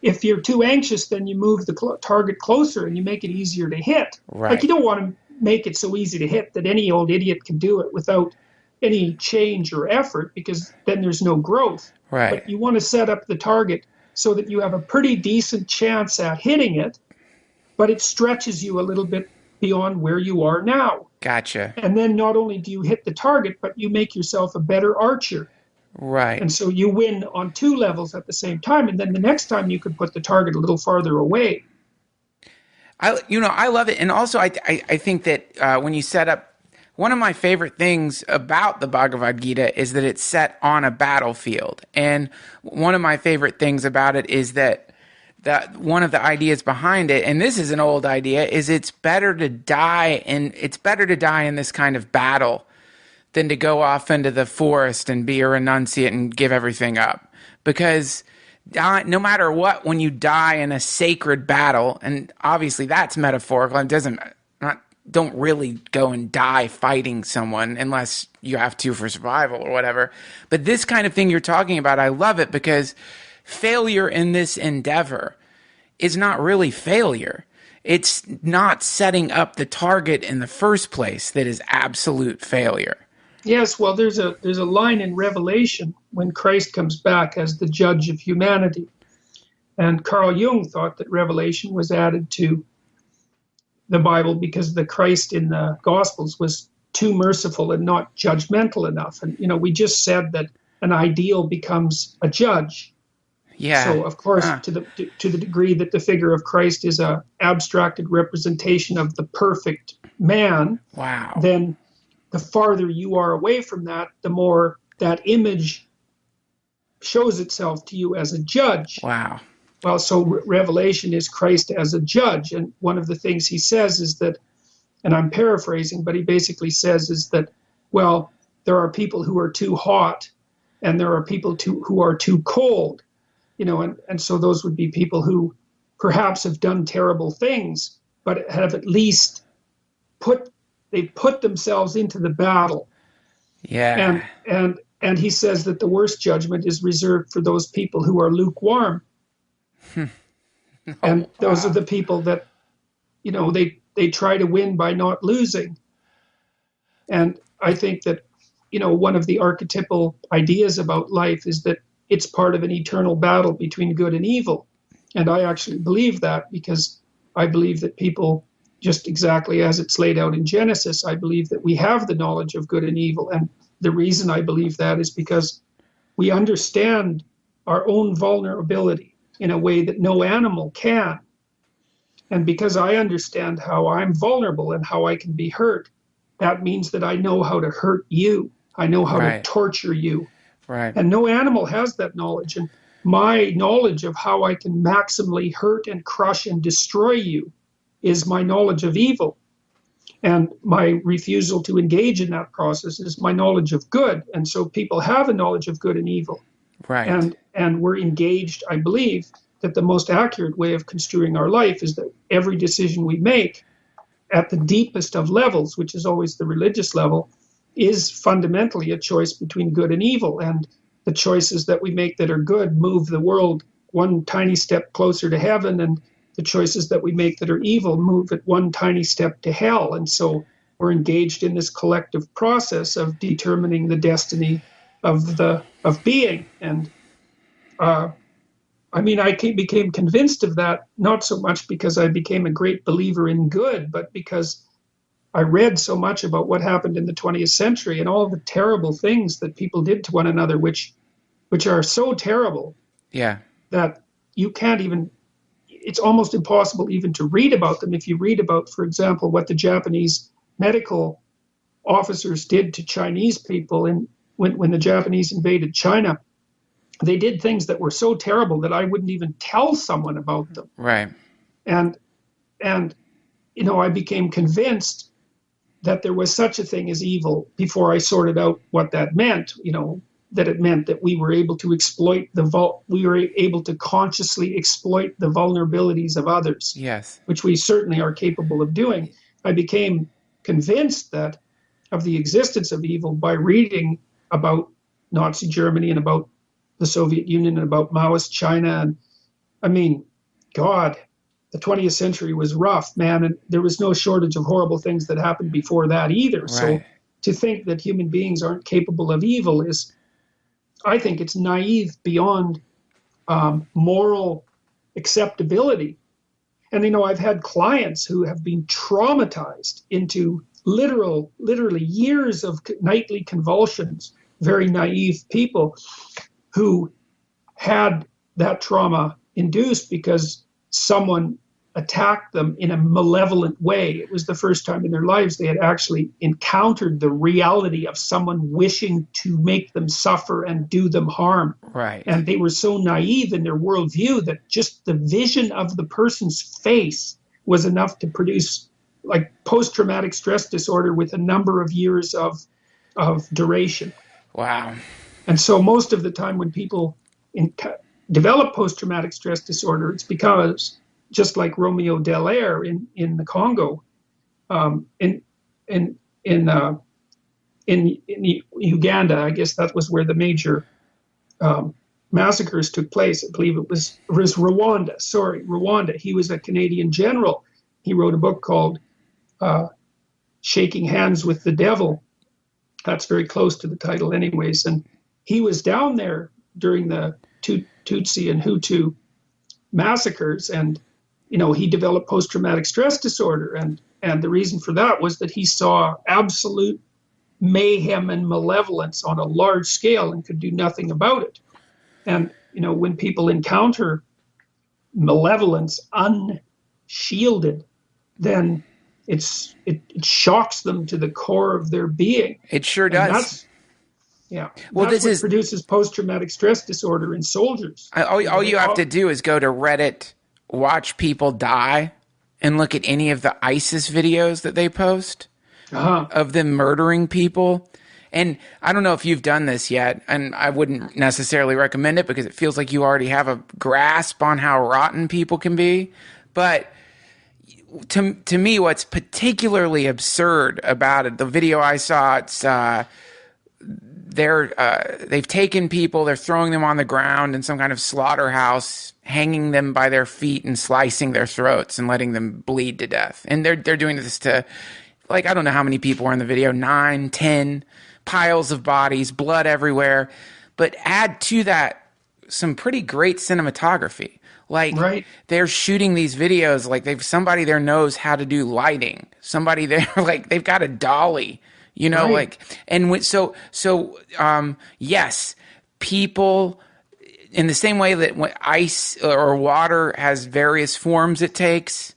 If you're too anxious, then you move the target closer and you make it easier to hit. Like Right. you don't want to make it so easy to hit that any old idiot can do it without any change or effort, because then there's no growth. Right. But you want to set up the target so that you have a pretty decent chance at hitting it, but it stretches you a little bit beyond where you are now. Gotcha. And then not only do you hit the target, but you make yourself a better archer. Right. And so you win on two levels at the same time. And then the next time you could put the target a little farther away. I love it. And also I think that when you set up, one of my favorite things about the Bhagavad Gita is that it's set on a battlefield. And one of my favorite things about it is that one of the ideas behind it, and this is an old idea, is it's better to die in this kind of battle than to go off into the forest and be a renunciate and give everything up. Because no matter what, when you die in a sacred battle, and obviously that's metaphorical, and don't really go and die fighting someone unless you have to for survival or whatever. But this kind of thing you're talking about, I love it, because failure in this endeavor is not really failure. It's not setting up the target in the first place that is absolute failure. Yes, well, there's a line in Revelation when Christ comes back as the judge of humanity. And Carl Jung thought that Revelation was added to the Bible because the Christ in the Gospels was too merciful and not judgmental enough. And, we just said that an ideal becomes a judge. Yeah. So, of course, to the degree that the figure of Christ is a abstracted representation of the perfect man, wow, then the farther you are away from that, the more that image shows itself to you as a judge. Wow. Well, so Revelation is Christ as a judge. And one of the things he says is that, and I'm paraphrasing, but he basically says is that, well, there are people who are too hot and there are people who are too cold, and so those would be people who perhaps have done terrible things, but have at least put themselves into the battle. Yeah. And he says that the worst judgment is reserved for those people who are lukewarm. And those are the people that, they try to win by not losing. And I think that, one of the archetypal ideas about life is that it's part of an eternal battle between good and evil. And I actually believe that, because I believe that people, just exactly as it's laid out in Genesis, I believe that we have the knowledge of good and evil. And the reason I believe that is because we understand our own vulnerability in a way that no animal can. And because I understand how I'm vulnerable and how I can be hurt, that means that I know how to hurt you. I know how to torture you. Right. And no animal has that knowledge. And my knowledge of how I can maximally hurt and crush and destroy you is my knowledge of evil. And my refusal to engage in that process is my knowledge of good. And so people have a knowledge of good and evil. Right. And we're engaged, I believe, that the most accurate way of construing our life is that every decision we make at the deepest of levels, which is always the religious level, is fundamentally a choice between good and evil. And the choices that we make that are good move the world one tiny step closer to heaven, and the choices that we make that are evil move it one tiny step to hell. And so we're engaged in this collective process of determining the destiny of being. And I became convinced of that, not so much because I became a great believer in good, but because I read so much about what happened in the 20th century and all the terrible things that people did to one another, which are so terrible, yeah, that you can't even, it's almost impossible even to read about them. If you read about, for example, what the Japanese medical officers did to Chinese people, and when the Japanese invaded China, they did things that were so terrible that I wouldn't even tell someone about them. Right. And I became convinced that there was such a thing as evil before I sorted out what that meant. That it meant that we were able to we were able to consciously exploit the vulnerabilities of others. Yes. Which we certainly are capable of doing. I became convinced of the existence of evil by reading about Nazi Germany and about the Soviet Union and about Maoist China. And I mean, God, the 20th century was rough, man, and there was no shortage of horrible things that happened before that either. Right. So to think that human beings aren't capable of evil I think it's naive beyond moral acceptability. And, I've had clients who have been traumatized into literally years of nightly convulsions, very naive people who had that trauma induced because someone attacked them in a malevolent way. It was the first time in their lives they had actually encountered the reality of someone wishing to make them suffer and do them harm. Right. And they were so naive in their worldview that just the vision of the person's face was enough to produce like post-traumatic stress disorder with a number of years of duration. Wow. And so most of the time when people develop post-traumatic stress disorder, it's because, just like Romeo Dallaire in the Congo, in Uganda, I guess that was where the major massacres took place. I believe it was Rwanda. Sorry, Rwanda. He was a Canadian general. He wrote a book called Shaking Hands with the Devil. That's very close to the title anyways. And he was down there during the Tutsi and Hutu massacres, and he developed post-traumatic stress disorder, and the reason for that was that he saw absolute mayhem and malevolence on a large scale and could do nothing about it. And when people encounter malevolence unshielded, then it shocks them to the core of their being. It sure does. That's what produces post-traumatic stress disorder in soldiers. All you have to do is go to Reddit, watch people die, and look at any of the ISIS videos that they post of them murdering people. And I don't know if you've done this yet, and I wouldn't necessarily recommend it because it feels like you already have a grasp on how rotten people can be. But to me, what's particularly absurd about it, the video I saw, it's they've taken people, they're throwing them on the ground in some kind of slaughterhouse, hanging them by their feet and slicing their throats and letting them bleed to death. And they're doing this to, like, I don't know how many people were in the video, 9, 10 piles of bodies, blood everywhere. But add to that some pretty great cinematography. Like, right. They're shooting these videos like somebody there knows how to do lighting. Somebody there, like, they've got a dolly. Right. Like, and yes, people, in the same way that when ice or water has various forms it takes,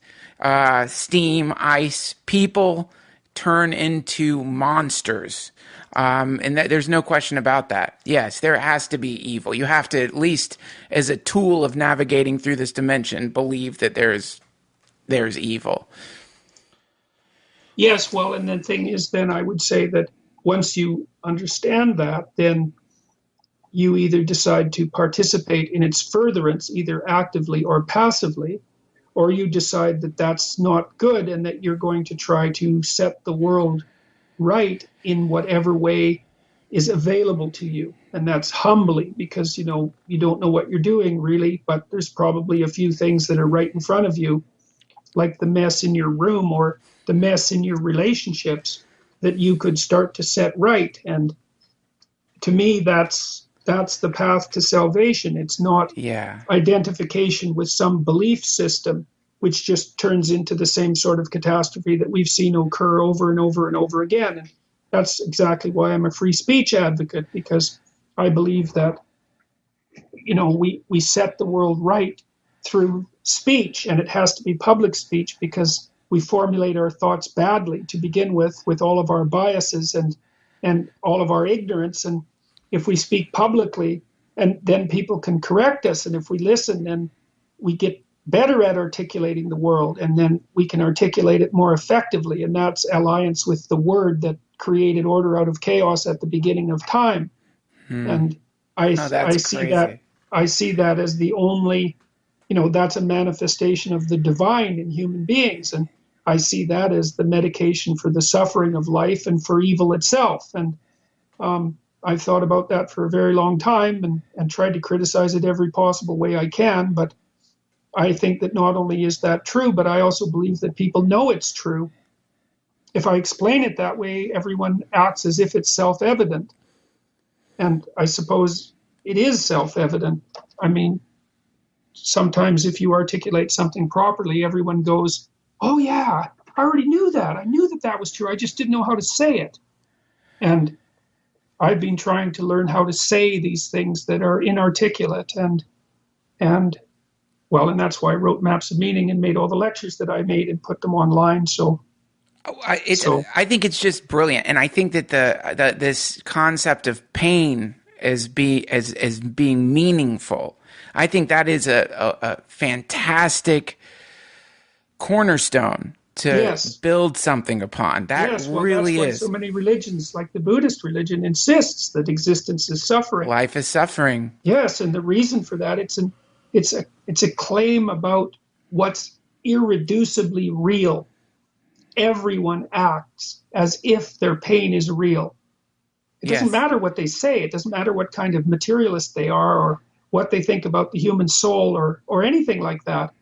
steam, ice, people turn into monsters. And there's no question about that. Yes, there has to be evil. You have to, at least as a tool of navigating through this dimension, believe that there's evil. Yes, well, and the thing is, then I would say that once you understand that, then you either decide to participate in its furtherance, either actively or passively, or you decide that that's not good and that you're going to try to set the world right in whatever way is available to you. And that's humbly, because, you don't know what you're doing really, but there's probably a few things that are right in front of you, like the mess in your room or the mess in your relationships, that you could start to set right. And to me, that's the path to salvation. It's not identification with some belief system, which just turns into the same sort of catastrophe that we've seen occur over and over and over again. And that's exactly why I'm a free speech advocate, because I believe that, we set the world right through speech, and it has to be public speech because we formulate our thoughts badly to begin with all of our biases and all of our ignorance. And if we speak publicly, and then people can correct us, and if we listen, then we get better at articulating the world, and then we can articulate it more effectively. And that's alliance with the word that created order out of chaos at the beginning of time. And I see that as the only, that's a manifestation of the divine in human beings. And I see that as the medication for the suffering of life and for evil itself. And I've thought about that for a very long time and tried to criticize it every possible way I can. But I think that not only is that true, but I also believe that people know it's true. If I explain it that way, everyone acts as if it's self-evident. And I suppose it is self-evident. I mean, sometimes if you articulate something properly, everyone goes, oh yeah, I already knew that. I knew that was true. I just didn't know how to say it. And I've been trying to learn how to say these things that are inarticulate. And that's why I wrote Maps of Meaning and made all the lectures that I made and put them online. I think it's just brilliant, and I think that this concept of pain as being meaningful, I think that is a fantastic cornerstone to build something upon. That's why so many religions, like the Buddhist religion, insists that existence is suffering. Life is suffering. Yes, and the reason for that, it's a claim about what's irreducibly real. Everyone acts as if their pain is real. It doesn't matter what they say. It doesn't matter what kind of materialist they are or what they think about the human soul or anything like that.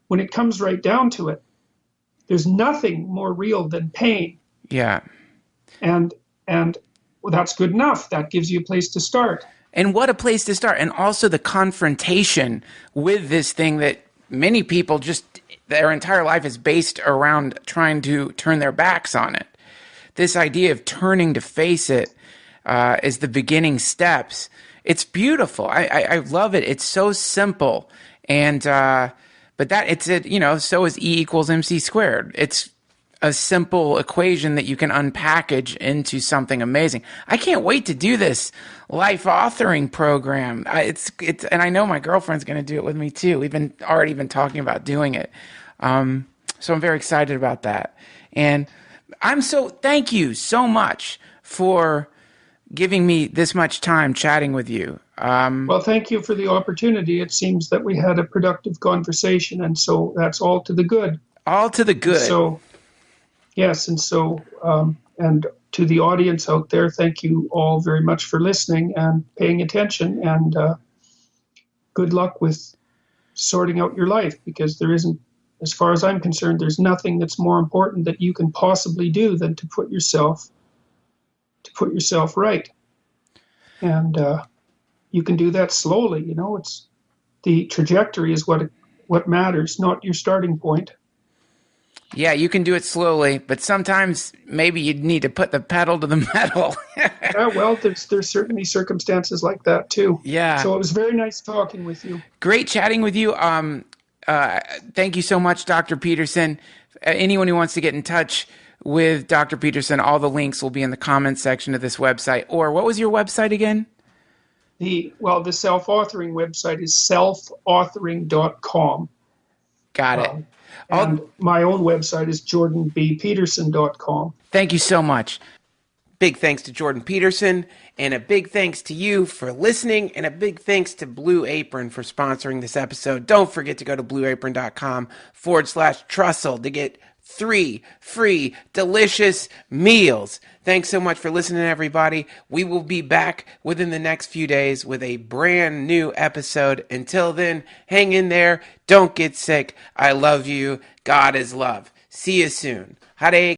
When it comes right down to it, there's nothing more real than pain. Yeah. And that's good enough. That gives you a place to start. And what a place to start. And also the confrontation with this thing that many people just, their entire life is based around trying to turn their backs on it. This idea of turning to face it is the beginning steps. It's beautiful. I love it. It's so simple. And, but that it's, so is E equals MC squared. It's a simple equation that you can unpackage into something amazing. I can't wait to do this life authoring program. It's and I know my girlfriend's going to do it with me too. We've already been talking about doing it. So I'm very excited about that. And thank you so much for giving me this much time chatting with you. Well, thank you for the opportunity. It seems that we had a productive conversation, and so that's all to the good. All to the good. So, yes, and to the audience out there, thank you all very much for listening and paying attention, and good luck with sorting out your life, because there isn't, as far as I'm concerned, there's nothing that's more important that you can possibly do than to put yourself right. And you can do that slowly. It's the trajectory is what matters, not your starting point. Yeah, you can do it slowly, but sometimes maybe you need to put the pedal to the metal. Yeah, well, there's certainly circumstances like that too. Yeah. So it was very nice talking with you. Great chatting with you. Thank you so much, Dr. Peterson. Anyone who wants to get in touch with Dr. Peterson, all the links will be in the comments section of this website. Or what was your website again? The self-authoring website is selfauthoring.com. Got it. And my own website is jordanbpeterson.com. Thank you so much. Big thanks to Jordan Peterson, and a big thanks to you for listening, and a big thanks to Blue Apron for sponsoring this episode. Don't forget to go to blueapron.com/Trussell to get 3 free delicious meals. Thanks so much for listening, everybody. We will be back within the next few days with a brand new episode. Until then, hang in there. Don't get sick. I love you. God is love. See you soon. Hare